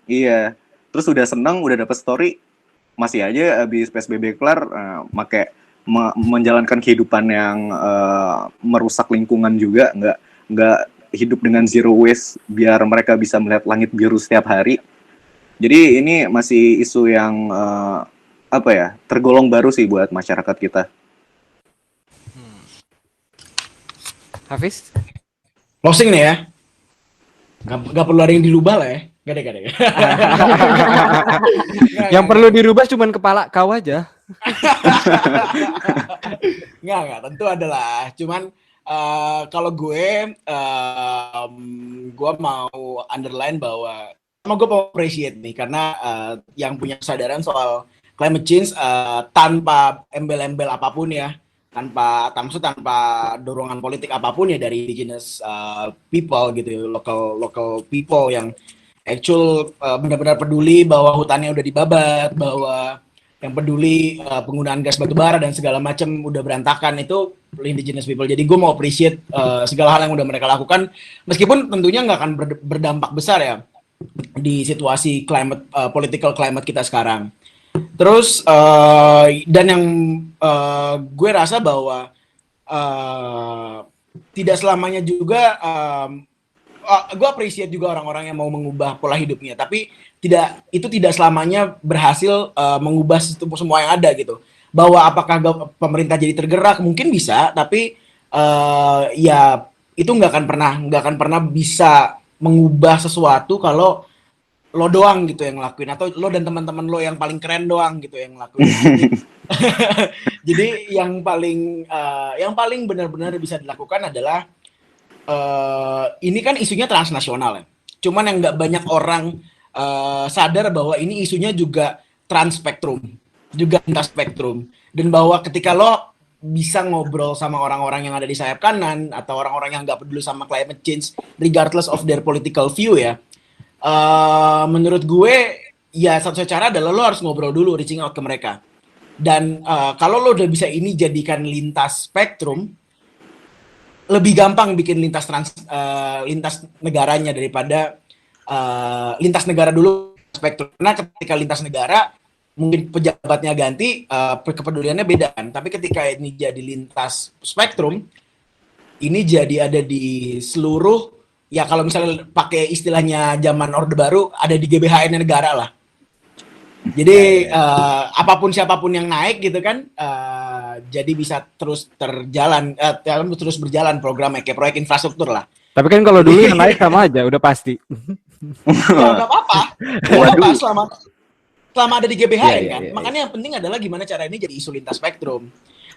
Iya, terus udah seneng, udah dapet story, masih aja abis PSBB kelar, menjalankan kehidupan yang merusak lingkungan juga, nggak hidup dengan zero waste biar mereka bisa melihat langit biru setiap hari. Jadi ini masih isu yang tergolong baru sih buat masyarakat kita. Hafiz? Closing nih ya. Gak perlu ada yang dirubah lah ya. Gak ada. Yang perlu dirubah cuman kepala kau aja. Enggak, tentu adalah. Cuman kalau gue mau underline bahwa gue mau appreciate nih karena yang punya kesadaran soal climate change tanpa embel-embel apapun ya, tanpa dorongan politik apapun ya dari indigenous people gitu, local people yang actual benar-benar peduli bahwa hutannya udah dibabat, bahwa yang peduli penggunaan gas batubara dan segala macam udah berantakan, itu indigenous people. Jadi gue mau appreciate segala hal yang udah mereka lakukan, meskipun tentunya nggak akan berdampak besar ya di situasi political climate kita sekarang. Terus dan yang gue rasa bahwa tidak selamanya juga gue appreciate juga orang-orang yang mau mengubah pola hidupnya, tapi itu tidak selamanya berhasil mengubah semua yang ada gitu. Bahwa apakah pemerintah jadi tergerak, mungkin bisa, tapi ya itu nggak akan pernah bisa mengubah sesuatu kalau lo doang gitu yang ngelakuin, atau lo dan teman-teman lo yang paling keren doang gitu yang ngelakuin. Jadi yang paling benar-benar bisa dilakukan adalah ini kan isunya transnasional ya. Cuman yang nggak banyak orang sadar bahwa ini isunya juga transspektrum, juga lintas spektrum, dan bahwa ketika lo bisa ngobrol sama orang-orang yang ada di sayap kanan atau orang-orang yang nggak peduli sama climate change, regardless of their political view ya, menurut gue ya satu cara adalah lo harus ngobrol dulu, reaching out ke mereka. Dan kalau lo udah bisa ini jadikan lintas spektrum, lebih gampang bikin lintas negaranya daripada lintas negara dulu spektrum. Karena ketika lintas negara mungkin pejabatnya ganti, kepeduliannya beda kan. Tapi ketika ini jadi lintas spektrum, ini jadi ada di seluruh, ya kalau misalnya pakai istilahnya zaman Orde Baru, ada di GBHN negara lah. Jadi apapun siapapun yang naik gitu kan, jadi bisa terus terus berjalan programnya kayak proyek infrastruktur lah. Tapi kan kalau dulu yang naik sama aja, udah pasti. Ya nggak apa-apa, selama ada di GBHN kan. Makanya yang penting adalah gimana cara ini jadi isu lintas spektrum.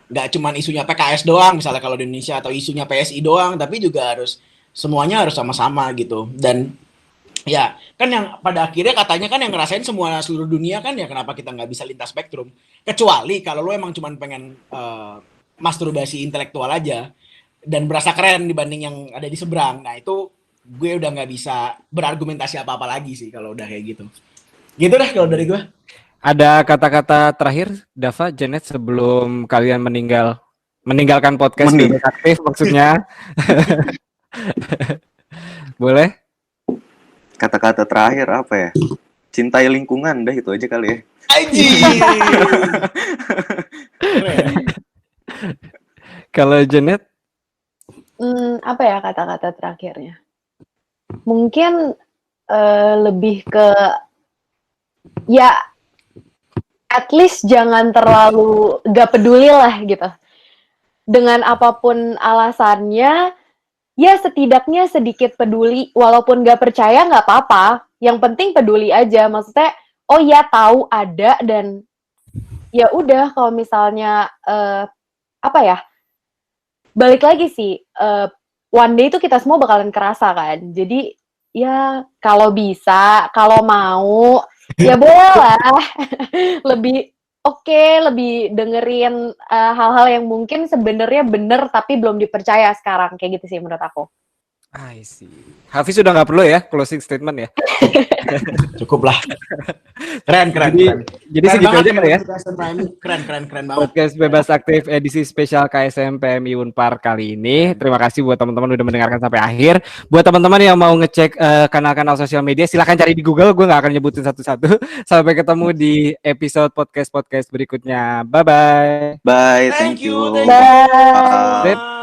Nggak cuma isunya PKS doang misalnya kalau di Indonesia, atau isunya PSI doang, tapi juga semuanya harus sama-sama gitu. Dan ya kan yang pada akhirnya katanya kan yang ngerasain seluruh dunia kan, ya kenapa kita nggak bisa lintas spektrum, kecuali kalau lo emang cuma pengen masturbasi intelektual aja dan berasa keren dibanding yang ada di seberang. Nah itu gue udah nggak bisa berargumentasi apa-apa lagi sih kalau udah kayak gitu dah kalau dari gue. Ada kata-kata terakhir Dava, Janet, sebelum kalian meninggalkan podcast Bebas Aktif maksudnya? Boleh? Kata-kata terakhir apa ya? Cintai lingkungan, dah itu aja kali ya. Kalau Janet? Apa ya kata-kata terakhirnya? Mungkin lebih ke ya at least jangan terlalu gak peduli lah gitu. Dengan apapun alasannya, ya setidaknya sedikit peduli, walaupun gak percaya gak apa-apa, yang penting peduli aja. Maksudnya, oh ya tahu ada dan ya udah kalau misalnya apa ya? Balik lagi sih, one day itu kita semua bakalan kerasa kan. Jadi ya kalau bisa, kalau mau, ya boleh lah. lebih dengerin hal-hal yang mungkin sebenarnya bener tapi belum dipercaya sekarang, kayak gitu sih menurut aku. I see. Hafiz sudah nggak perlu ya closing statement ya. Cukup lah. Keren. Jadi segitu aja kali ya. Keren banget. Podcast Bebas Aktif edisi spesial KSM PMI Unpar kali ini. Terima kasih buat teman-teman udah mendengarkan sampai akhir. Buat teman-teman yang mau ngecek kanal-kanal sosial media, silahkan cari di Google. Gue nggak akan nyebutin satu-satu. Sampai ketemu di episode podcast berikutnya. Bye-bye. Bye, Thank you. Bye.